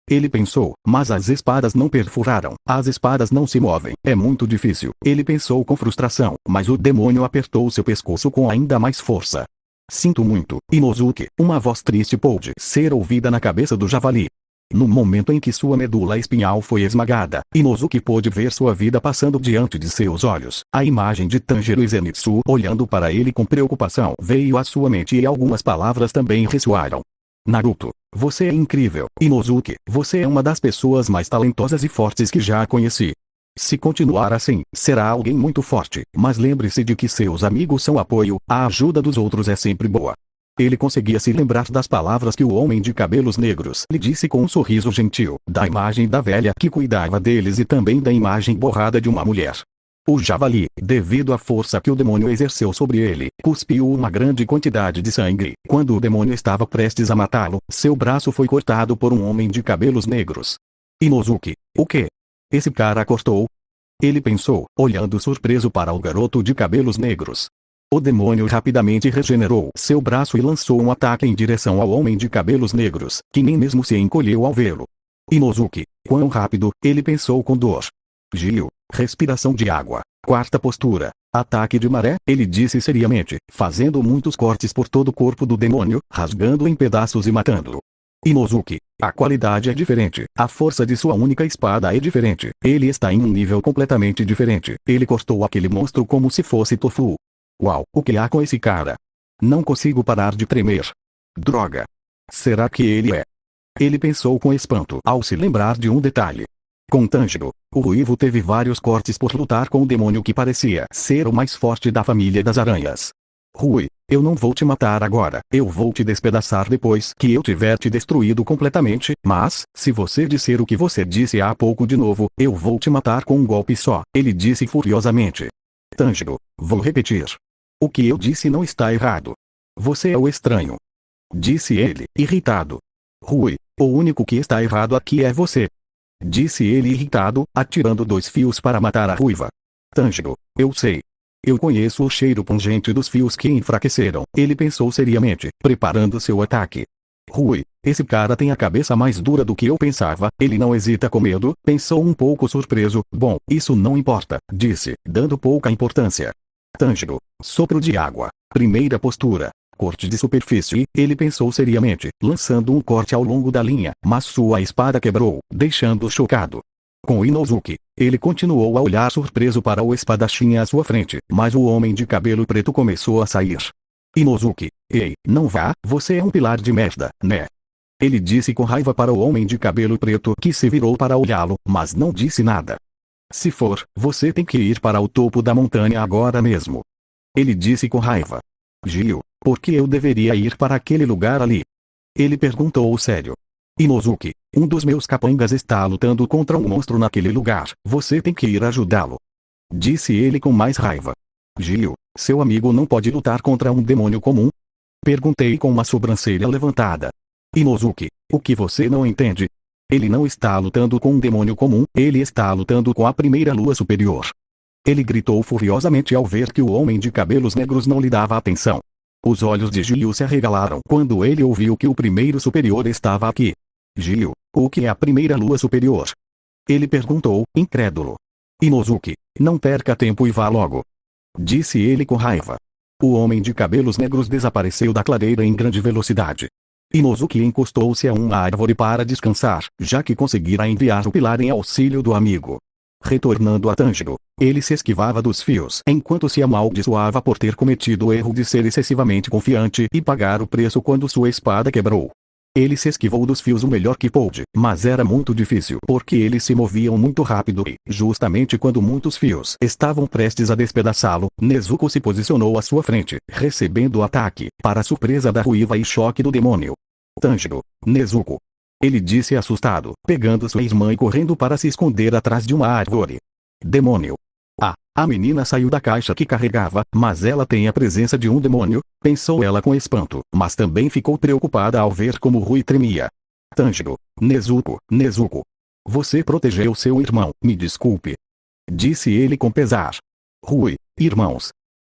Ele pensou, mas as espadas não perfuraram, as espadas não se movem, é muito difícil. Ele pensou com frustração, mas o demônio apertou seu pescoço com ainda mais força. Sinto muito, Inozuki, uma voz triste pôde ser ouvida na cabeça do javali. No momento em que sua medula espinhal foi esmagada, Inozuki pôde ver sua vida passando diante de seus olhos. A imagem de Tanjiro e Zenitsu olhando para ele com preocupação veio à sua mente e algumas palavras também ressoaram. Naruto, você é incrível. Inozuki, você é uma das pessoas mais talentosas e fortes que já conheci. Se continuar assim, será alguém muito forte, mas lembre-se de que seus amigos são apoio, a ajuda dos outros é sempre boa. Ele conseguia se lembrar das palavras que o homem de cabelos negros lhe disse com um sorriso gentil, da imagem da velha que cuidava deles e também da imagem borrada de uma mulher. O javali, devido à força que o demônio exerceu sobre ele, cuspiu uma grande quantidade de sangue. Quando o demônio estava prestes a matá-lo, seu braço foi cortado por um homem de cabelos negros. Inozuki, o quê? Esse cara cortou? Ele pensou, olhando surpreso para o garoto de cabelos negros. O demônio rapidamente regenerou seu braço e lançou um ataque em direção ao homem de cabelos negros, que nem mesmo se encolheu ao vê-lo. Inozuki, quão rápido, ele pensou com dor. Gil, respiração de água, quarta postura, ataque de maré, ele disse seriamente, fazendo muitos cortes por todo o corpo do demônio, rasgando em pedaços e matando-o. Inozuki, a qualidade é diferente, a força de sua única espada é diferente, ele está em um nível completamente diferente, ele cortou aquele monstro como se fosse tofu. Uau, o que há com esse cara? Não consigo parar de tremer. Droga! Será que ele é? Ele pensou com espanto ao se lembrar de um detalhe. Com Tanjiro, o ruivo teve vários cortes por lutar com o demônio que parecia ser o mais forte da família das aranhas. Rui, eu não vou te matar agora, eu vou te despedaçar depois que eu tiver te destruído completamente, mas, se você disser o que você disse há pouco de novo, eu vou te matar com um golpe só, ele disse furiosamente. Tanjiro, vou repetir. O que eu disse não está errado. Você é o estranho. Disse ele, irritado. Rui, o único que está errado aqui é você. Disse ele irritado, atirando 2 fios para matar a ruiva. Tanjiro, eu sei. Eu conheço o cheiro pungente dos fios que enfraqueceram. Ele pensou seriamente, preparando seu ataque. Rui, esse cara tem a cabeça mais dura do que eu pensava, ele não hesita com medo, pensou um pouco surpreso, bom, isso não importa, disse, dando pouca importância. Tanjiro, sopro de água, primeira postura, corte de superfície, ele pensou seriamente, lançando um corte ao longo da linha, mas sua espada quebrou, deixando-o chocado. com Inosuke. Ele continuou a olhar surpreso para o espadachim à sua frente, mas o homem de cabelo preto começou a sair. Inosuke, ei, não vá, você é um pilar de merda, né? Ele disse com raiva para o homem de cabelo preto que se virou para olhá-lo, mas não disse nada. Se for, você tem que ir para o topo da montanha agora mesmo. Ele disse com raiva. Gil, por que eu deveria ir para aquele lugar ali? Ele perguntou sério. Inosuke, um dos meus capangas está lutando contra um monstro naquele lugar, você tem que ir ajudá-lo. Disse ele com mais raiva. Gil, seu amigo não pode lutar contra um demônio comum? Perguntei com uma sobrancelha levantada. Inosuke, o que você não entende? Ele não está lutando com um demônio comum, ele está lutando com a primeira lua superior. Ele gritou furiosamente ao ver que o homem de cabelos negros não lhe dava atenção. Os olhos de Gil se arregalaram quando ele ouviu que o primeiro superior estava aqui. Gil, o que é a primeira lua superior? Ele perguntou, incrédulo. Inosuke, não perca tempo e vá logo. Disse ele com raiva. O homem de cabelos negros desapareceu da clareira em grande velocidade. Inosuke encostou-se a uma árvore para descansar, já que conseguira enviar o pilar em auxílio do amigo. Retornando a Tanjiro, ele se esquivava dos fios enquanto se amaldiçoava por ter cometido o erro de ser excessivamente confiante e pagar o preço quando sua espada quebrou. Ele se esquivou dos fios o melhor que pôde, mas era muito difícil porque eles se moviam muito rápido e, justamente quando muitos fios estavam prestes a despedaçá-lo, Nezuko se posicionou à sua frente, recebendo o ataque, para surpresa da ruiva e choque do demônio. Tanjiro, Nezuko. Ele disse assustado, pegando sua irmã e correndo para se esconder atrás de uma árvore. Demônio. A menina saiu da caixa que carregava, mas ela tem a presença de um demônio, pensou ela com espanto, mas também ficou preocupada ao ver como Rui tremia. Tanjiro, Nezuko. Você protegeu seu irmão, me desculpe. Disse ele com pesar. Rui, irmãos?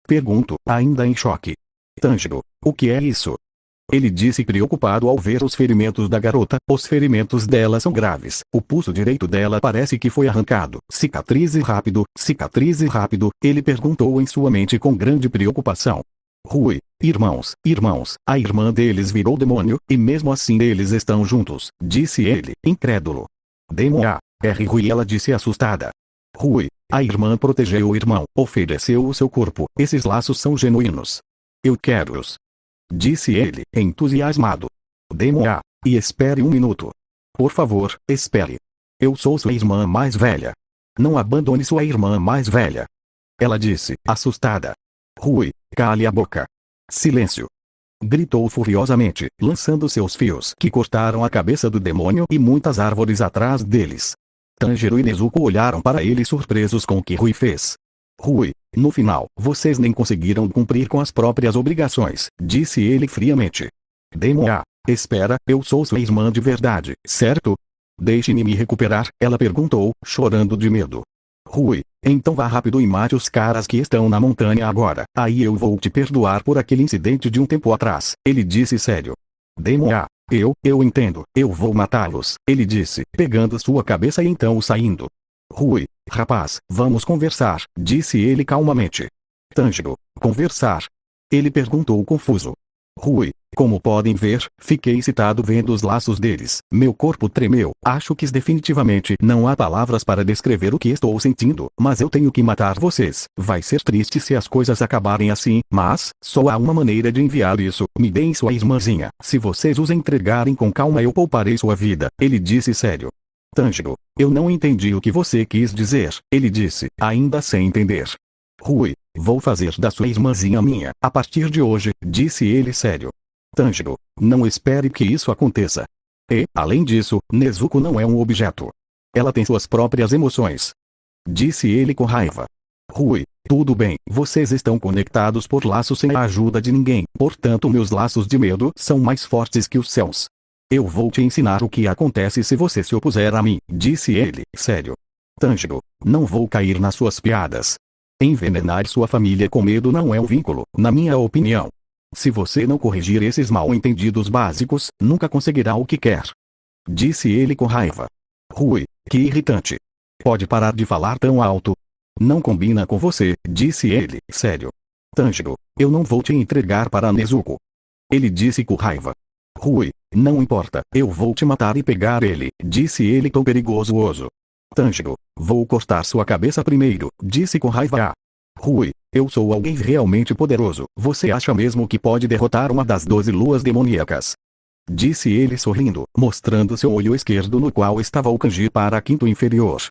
Pergunto, ainda em choque. Tanjiro, o que é isso? Ele disse preocupado ao ver os ferimentos da garota. Os ferimentos dela são graves. O pulso direito dela parece que foi arrancado. Cicatrize rápido, ele perguntou em sua mente com grande preocupação. Rui, irmãos, a irmã deles virou demônio, e mesmo assim eles estão juntos, disse ele, incrédulo. Demônio, Rui, ela disse assustada. Rui, a irmã protegeu o irmão, ofereceu o seu corpo, esses laços são genuínos. Eu quero-os. Disse ele, entusiasmado. Demônio, e espere um minuto. Por favor, espere. Eu sou sua irmã mais velha. Não abandone sua irmã mais velha. Ela disse, assustada. Rui, cale a boca. Silêncio. Gritou furiosamente, lançando seus fios que cortaram a cabeça do demônio e muitas árvores atrás deles. Tanjiro e Nezuko olharam para ele surpresos com o que Rui fez. Rui, no final, vocês nem conseguiram cumprir com as próprias obrigações, disse ele friamente. Demônio, espera, eu sou sua irmã de verdade, certo? Deixe-me me recuperar, ela perguntou, chorando de medo. Rui, então vá rápido e mate os caras que estão na montanha agora, aí eu vou te perdoar por aquele incidente de um tempo atrás, ele disse sério. Demônio, eu entendo, eu vou matá-los, ele disse, pegando sua cabeça e então saindo. Rui, rapaz, vamos conversar, disse ele calmamente. Tanjiro, conversar? Ele perguntou confuso. Rui, como podem ver, fiquei excitado vendo os laços deles, meu corpo tremeu, acho que definitivamente não há palavras para descrever o que estou sentindo, mas eu tenho que matar vocês, vai ser triste se as coisas acabarem assim, mas, só há uma maneira de enviar isso, me deem sua irmãzinha, se vocês os entregarem com calma eu pouparei sua vida, ele disse sério. Tanjiro, eu não entendi o que você quis dizer, ele disse, ainda sem entender. Rui, vou fazer da sua irmãzinha minha, a partir de hoje, disse ele sério. Tanjiro, não espere que isso aconteça. E, além disso, Nezuko não é um objeto. Ela tem suas próprias emoções. Disse ele com raiva. Rui, tudo bem, vocês estão conectados por laços sem a ajuda de ninguém, portanto meus laços de medo são mais fortes que os seus. Eu vou te ensinar o que acontece se você se opuser a mim, disse ele, sério. Tanjiro, não vou cair nas suas piadas. Envenenar sua família com medo não é um vínculo, na minha opinião. Se você não corrigir esses mal-entendidos básicos, nunca conseguirá o que quer. Disse ele com raiva. Rui, que irritante. Pode parar de falar tão alto? Não combina com você, disse ele, sério. Tanjiro, eu não vou te entregar para Nezuko. Ele disse com raiva. Rui, não importa, eu vou te matar e pegar ele, disse ele tão perigoso. Tanjiro, vou cortar sua cabeça primeiro, disse com raiva. Rui, eu sou alguém realmente poderoso, você acha mesmo que pode derrotar uma das 12 luas demoníacas? Disse ele sorrindo, mostrando seu olho esquerdo no qual estava o kanji para quinto inferior.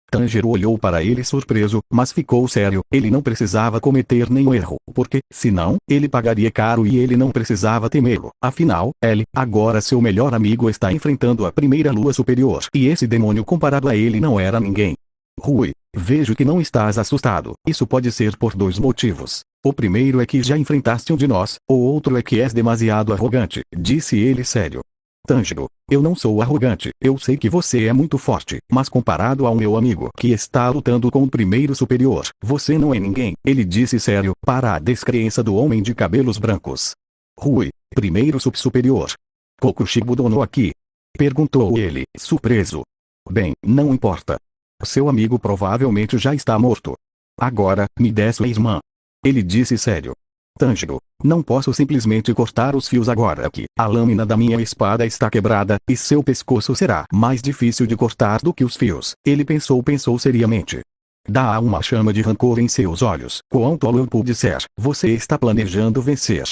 Tanjiro olhou para ele surpreso, mas ficou sério, ele não precisava cometer nenhum erro, porque, senão, ele pagaria caro e ele não precisava temê-lo. Afinal, ele, agora seu melhor amigo está enfrentando a primeira lua superior, e esse demônio comparado a ele não era ninguém. Rui, vejo que não estás assustado, isso pode ser por 2 motivos. O primeiro é que já enfrentaste um de nós, o outro é que és demasiado arrogante, disse ele sério. Tanjiro, eu não sou arrogante, eu sei que você é muito forte, mas comparado ao meu amigo que está lutando com o primeiro superior, você não é ninguém, ele disse sério, para a descrença do homem de cabelos brancos. Rui, primeiro superior. Kokushibo no aqui? Perguntou ele, surpreso. Bem, não importa. Seu amigo provavelmente já está morto. Agora, me dê sua irmã. Ele disse sério. Tanjiro, não posso simplesmente cortar os fios agora que a lâmina da minha espada está quebrada, e seu pescoço será mais difícil de cortar do que os fios. Ele pensou seriamente. Dá uma chama de rancor em seus olhos. Quão tolo eu pude ser, você está planejando vencer.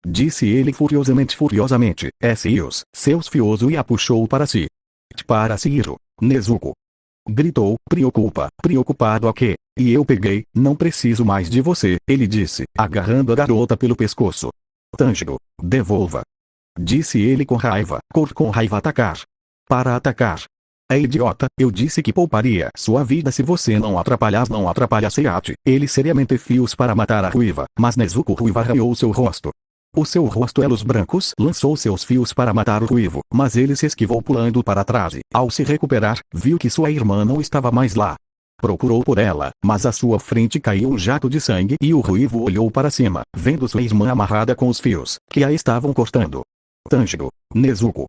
Disse ele furiosamente. Seus fios e a puxou para si. Para Shiro, Nezuko. Gritou, preocupado a quê? E eu peguei, não preciso mais de você, ele disse, agarrando a garota pelo pescoço. Tanjiro, devolva. Disse ele com raiva, atacar. Para atacar. É idiota, eu disse que pouparia sua vida se você não atrapalha Seat. Ele seriamente fios para matar a ruiva, mas Nezuko ruiva arranhou seu rosto. O seu rosto é luz brancos lançou seus fios para matar o ruivo, mas ele se esquivou pulando para trás e, ao se recuperar, viu que sua irmã não estava mais lá. Procurou por ela, mas à sua frente caiu um jato de sangue e o ruivo olhou para cima, vendo sua irmã amarrada com os fios, que a estavam cortando. Tanjiro, Nezuko.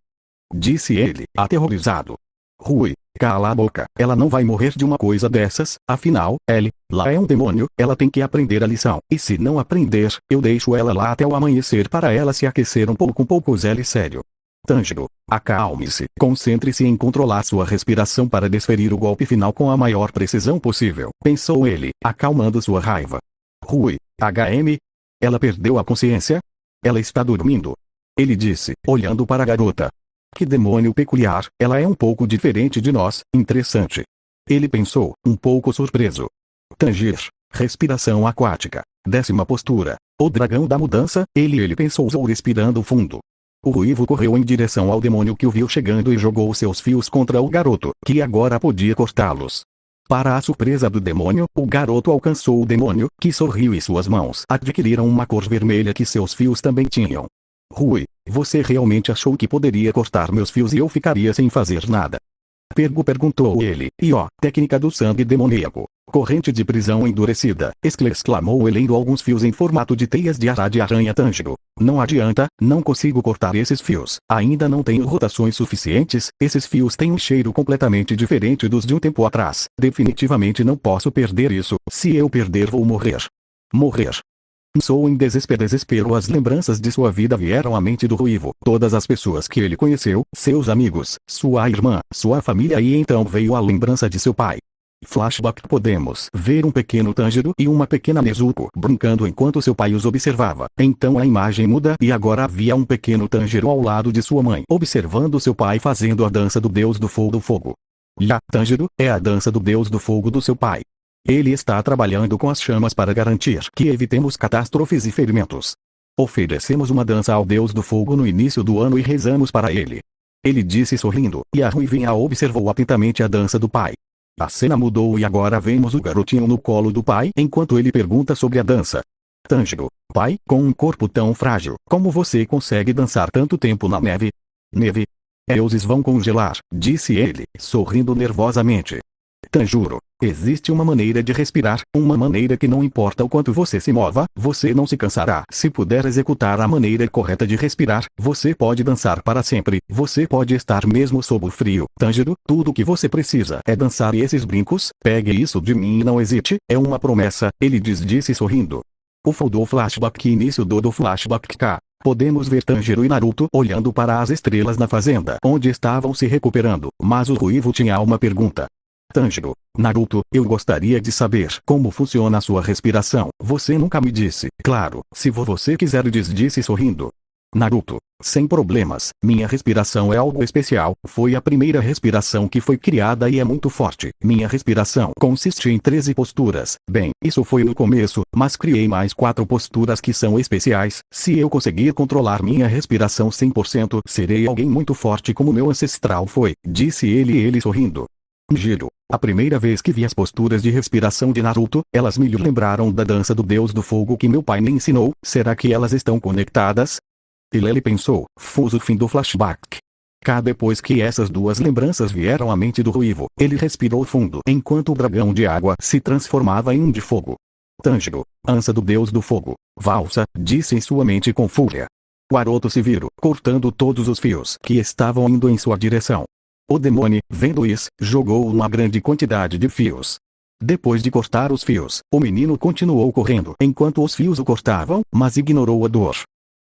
Disse ele, aterrorizado. Rui, cala a boca, ela não vai morrer de uma coisa dessas, afinal, lá é um demônio, ela tem que aprender a lição, e se não aprender, eu deixo ela lá até o amanhecer para ela se aquecer um pouco sério. Tanjiro, acalme-se, concentre-se em controlar sua respiração para desferir o golpe final com a maior precisão possível, pensou ele, acalmando sua raiva. Rui, Ela perdeu a consciência? Ela está dormindo. Ele disse, olhando para a garota. Que demônio peculiar, ela é um pouco diferente de nós, interessante. Ele pensou, um pouco surpreso. Tangir, respiração aquática, 10ª postura, o dragão da mudança, ele pensou respirando fundo. O ruivo correu em direção ao demônio que o viu chegando e jogou seus fios contra o garoto, que agora podia cortá-los. Para a surpresa do demônio, o garoto alcançou o demônio, que sorriu e suas mãos adquiriram uma cor vermelha que seus fios também tinham. Rui, você realmente achou que poderia cortar meus fios e eu ficaria sem fazer nada? Perguntou ele. Técnica do sangue demoníaco. Corrente de prisão endurecida, exclamou ele, alguns fios em formato de teias de aranha Tanjiro. Não adianta, não consigo cortar esses fios. Ainda não tenho rotações suficientes, esses fios têm um cheiro completamente diferente dos de um tempo atrás. Definitivamente não posso perder isso, se eu perder vou morrer. Pensou em desespero. As lembranças de sua vida vieram à mente do ruivo, todas as pessoas que ele conheceu, seus amigos, sua irmã, sua família e então veio a lembrança de seu pai. Flashback. Podemos ver um pequeno Tanjiro e uma pequena Nezuko brincando enquanto seu pai os observava. Então a imagem muda e agora havia um pequeno Tanjiro ao lado de sua mãe, observando seu pai fazendo a dança do deus do fogo. Tanjiro, é a dança do deus do fogo do seu pai. Ele está trabalhando com as chamas para garantir que evitemos catástrofes e ferimentos. Oferecemos uma dança ao deus do fogo no início do ano e rezamos para ele. Ele disse sorrindo, e a ruivinha observou atentamente a dança do pai. A cena mudou e agora vemos o garotinho no colo do pai enquanto ele pergunta sobre a dança. Tanjiro, pai, com um corpo tão frágil, como você consegue dançar tanto tempo na neve? Neve? Deuses vão congelar, disse ele, sorrindo nervosamente. Tanjiro, existe uma maneira de respirar, uma maneira que não importa o quanto você se mova, você não se cansará. Se puder executar a maneira correta de respirar, você pode dançar para sempre, você pode estar mesmo sob o frio. Tanjiro, tudo que você precisa é dançar e esses brincos, pegue isso de mim e não hesite, é uma promessa, ele disse sorrindo. O flashback. Início do flashback K. Podemos ver Tanjiro e Naruto olhando para as estrelas na fazenda onde estavam se recuperando, mas o ruivo tinha uma pergunta. Tanjiro: Naruto, eu gostaria de saber como funciona a sua respiração. Você nunca me disse. Claro, se você quiser, disse sorrindo. Naruto: sem problemas, minha respiração é algo especial, foi a primeira respiração que foi criada e é muito forte. Minha respiração consiste em 13 posturas. Bem, isso foi no começo, mas criei mais 4 posturas que são especiais. Se eu conseguir controlar minha respiração 100%, serei alguém muito forte como meu ancestral foi, disse ele sorrindo. Giro: a primeira vez que vi as posturas de respiração de Naruto, elas me lembraram da dança do Deus do Fogo que meu pai me ensinou. Será que elas estão conectadas? Ele pensou, fuso fim do flashback. Depois que essas duas lembranças vieram à mente do Ruivo, ele respirou fundo enquanto o dragão de água se transformava em um de fogo. Tanjiro: ança do Deus do Fogo. Valsa, disse em sua mente com fúria. O garoto se virou, cortando todos os fios que estavam indo em sua direção. O demônio, vendo isso, jogou uma grande quantidade de fios. Depois de cortar os fios, o menino continuou correndo enquanto os fios o cortavam, mas ignorou a dor.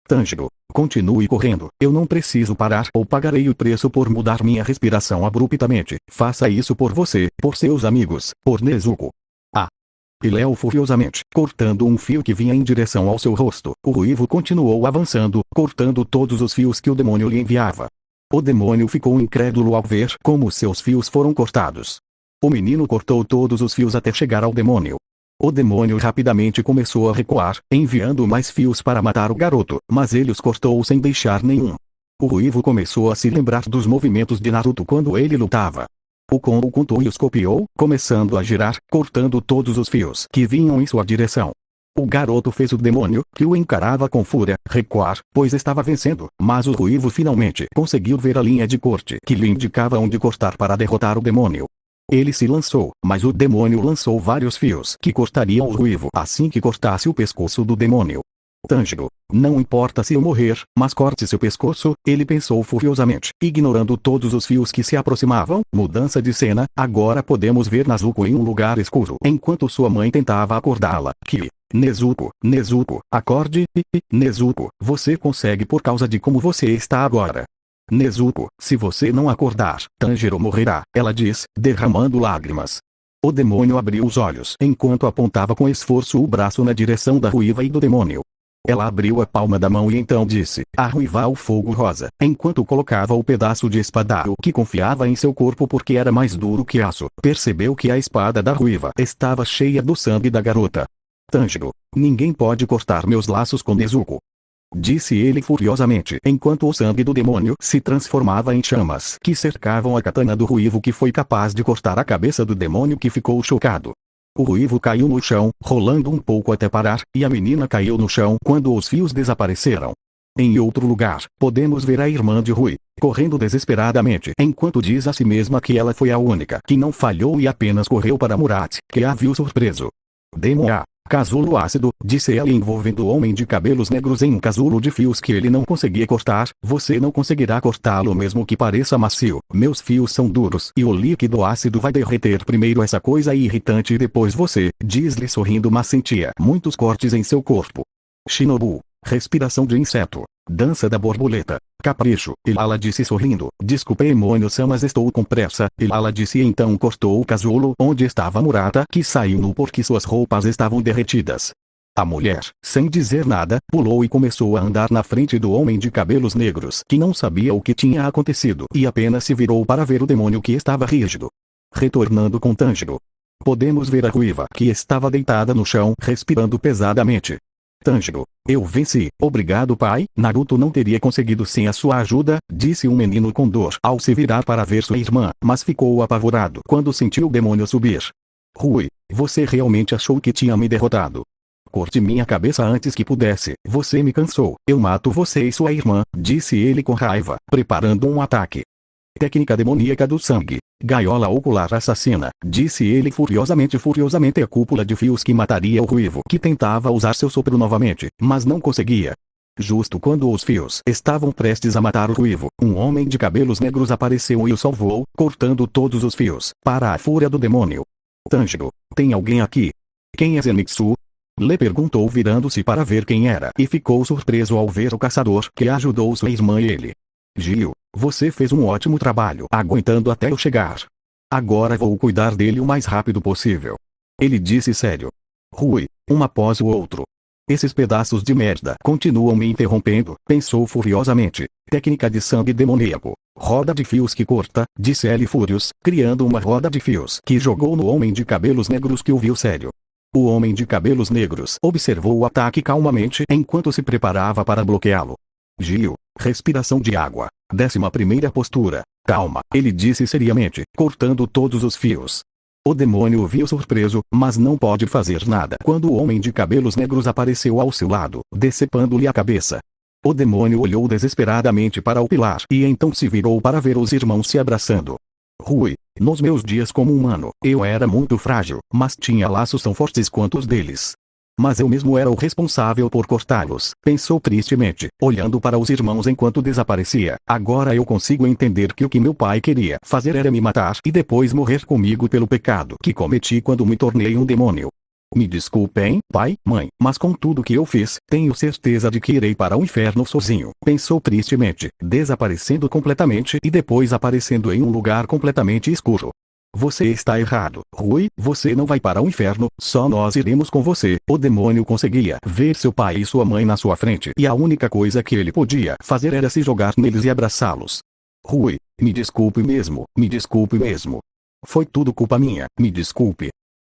Tanjiro: continue correndo, eu não preciso parar ou pagarei o preço por mudar minha respiração abruptamente. Faça isso por você, por seus amigos, por Nezuko. E Léo furiosamente, cortando um fio que vinha em direção ao seu rosto. O Ruivo continuou avançando, cortando todos os fios que o demônio lhe enviava. O demônio ficou incrédulo ao ver como seus fios foram cortados. O menino cortou todos os fios até chegar ao demônio. O demônio rapidamente começou a recuar, enviando mais fios para matar o garoto, mas ele os cortou sem deixar nenhum. O Ruivo começou a se lembrar dos movimentos de Naruto quando ele lutava. O combo contou e os copiou, começando a girar, cortando todos os fios que vinham em sua direção. O garoto fez o demônio, que o encarava com fúria, recuar, pois estava vencendo, mas o Ruivo finalmente conseguiu ver a linha de corte que lhe indicava onde cortar para derrotar o demônio. Ele se lançou, mas o demônio lançou vários fios que cortariam o Ruivo assim que cortasse o pescoço do demônio. Tanjiro: não importa se eu morrer, mas corte seu pescoço, ele pensou furiosamente, ignorando todos os fios que se aproximavam. Mudança de cena, agora podemos ver Nezuko em um lugar escuro enquanto sua mãe tentava acordá-la. Nezuko, acorde, Nezuko, você consegue por causa de como você está agora. Nezuko, se você não acordar, Tanjiro morrerá, ela diz, derramando lágrimas. O demônio abriu os olhos enquanto apontava com esforço o braço na direção da Ruiva e do demônio. Ela abriu a palma da mão e então disse, a Ruiva ao fogo rosa, enquanto colocava o pedaço de espadaro que confiava em seu corpo porque era mais duro que aço. Percebeu que a espada da Ruiva estava cheia do sangue da garota. Tanjiro: ninguém pode cortar meus laços com Nezuko, disse ele furiosamente enquanto o sangue do demônio se transformava em chamas que cercavam a katana do Ruivo que foi capaz de cortar a cabeça do demônio que ficou chocado. O Ruivo caiu no chão, rolando um pouco até parar, e a menina caiu no chão quando os fios desapareceram. Em outro lugar, podemos ver a irmã de Rui, correndo desesperadamente, enquanto diz a si mesma que ela foi a única que não falhou e apenas correu para Murat, que a viu surpreso. Demon casulo ácido, disse ela envolvendo o homem de cabelos negros em um casulo de fios que ele não conseguia cortar. Você não conseguirá cortá-lo mesmo que pareça macio. Meus fios são duros e o líquido ácido vai derreter primeiro essa coisa irritante e depois você, diz-lhe sorrindo, mas sentia muitos cortes em seu corpo. Shinobu, respiração de inseto, dança da borboleta, capricho, Ilala disse sorrindo. Desculpe Emônio-san, mas estou com pressa, Ilala disse e então cortou o casulo onde estava Murata, que saiu nu porque suas roupas estavam derretidas. A mulher, sem dizer nada, pulou e começou a andar na frente do homem de cabelos negros, que não sabia o que tinha acontecido e apenas se virou para ver o demônio que estava rígido. Retornando com Tanjiro, podemos ver a Ruiva que estava deitada no chão, respirando pesadamente. Tanjiro: eu venci, obrigado pai. Naruto não teria conseguido sem a sua ajuda, disse um menino com dor ao se virar para ver sua irmã, mas ficou apavorado quando sentiu o demônio subir. Rui, você realmente achou que tinha me derrotado? Corte minha cabeça antes que pudesse, você me cansou, eu mato você e sua irmã, disse ele com raiva, preparando um ataque. Técnica demoníaca do sangue. Gaiola ocular assassina, disse ele furiosamente a cúpula de fios que mataria o Ruivo que tentava usar seu sopro novamente, mas não conseguia. Justo quando os fios estavam prestes a matar o Ruivo, um homem de cabelos negros apareceu e o salvou, cortando todos os fios, para a fúria do demônio. Tanjiro: tem alguém aqui? Quem é Zenitsu? Le perguntou virando-se para ver quem era e ficou surpreso ao ver o caçador que ajudou sua irmã e ele. Gil, você fez um ótimo trabalho aguentando até eu chegar. Agora vou cuidar dele o mais rápido possível. Ele disse sério. Rui, um após o outro. Esses pedaços de merda continuam me interrompendo, pensou furiosamente. Técnica de sangue demoníaco. Roda de fios que corta, disse ele fúrios, criando uma roda de fios que jogou no homem de cabelos negros que o viu sério. O homem de cabelos negros observou o ataque calmamente enquanto se preparava para bloqueá-lo. Gil, respiração de água. 11ª postura. Calma, ele disse seriamente, cortando todos os fios. O demônio o viu surpreso, mas não pode fazer nada quando o homem de cabelos negros apareceu ao seu lado, decepando-lhe a cabeça. O demônio olhou desesperadamente para o pilar e então se virou para ver os irmãos se abraçando. Rui, nos meus dias como humano, eu era muito frágil, mas tinha laços tão fortes quanto os deles. Mas eu mesmo era o responsável por cortá-los, pensou tristemente, olhando para os irmãos enquanto desaparecia. Agora eu consigo entender que o que meu pai queria fazer era me matar e depois morrer comigo pelo pecado que cometi quando me tornei um demônio. Me desculpem, pai, mãe, mas com tudo que eu fiz, tenho certeza de que irei para o inferno sozinho, pensou tristemente, desaparecendo completamente e depois aparecendo em um lugar completamente escuro. Você está errado, Rui, você não vai para o inferno, só nós iremos com você. O demônio conseguia ver seu pai e sua mãe na sua frente e a única coisa que ele podia fazer era se jogar neles e abraçá-los. Rui, me desculpe mesmo, me desculpe mesmo. Foi tudo culpa minha, me desculpe.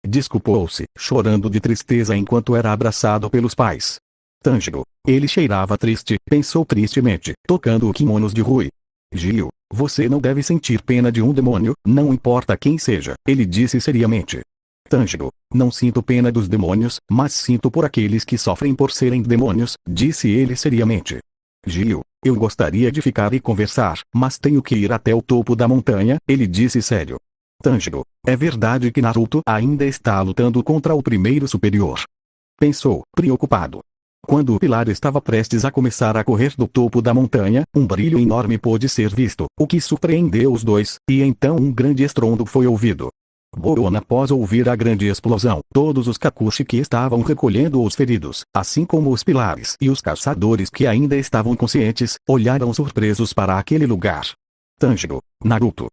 Desculpou-se, chorando de tristeza enquanto era abraçado pelos pais. Tanjiro, ele cheirava triste, pensou tristemente, tocando o kimono de Rui. Gil, você não deve sentir pena de um demônio, não importa quem seja, ele disse seriamente. Tanjiro, não sinto pena dos demônios, mas sinto por aqueles que sofrem por serem demônios, disse ele seriamente. Gil, eu gostaria de ficar e conversar, mas tenho que ir até o topo da montanha, ele disse sério. Tanjiro, é verdade que Naruto ainda está lutando contra o primeiro superior? Pensou, preocupado. Quando o pilar estava prestes a começar a correr do topo da montanha, um brilho enorme pôde ser visto, o que surpreendeu os dois, e então um grande estrondo foi ouvido. Boron, após ouvir a grande explosão, todos os Kakushi que estavam recolhendo os feridos, assim como os pilares e os caçadores que ainda estavam conscientes, olharam surpresos para aquele lugar. Tanjiro, Naruto.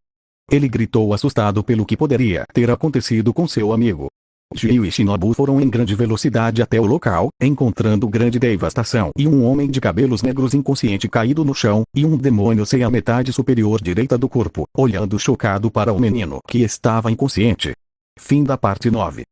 Ele gritou assustado pelo que poderia ter acontecido com seu amigo. Gil e Shinobu foram em grande velocidade até o local, encontrando grande devastação e um homem de cabelos negros inconsciente caído no chão, e um demônio sem a metade superior direita do corpo, olhando chocado para o menino que estava inconsciente. Fim da parte 9.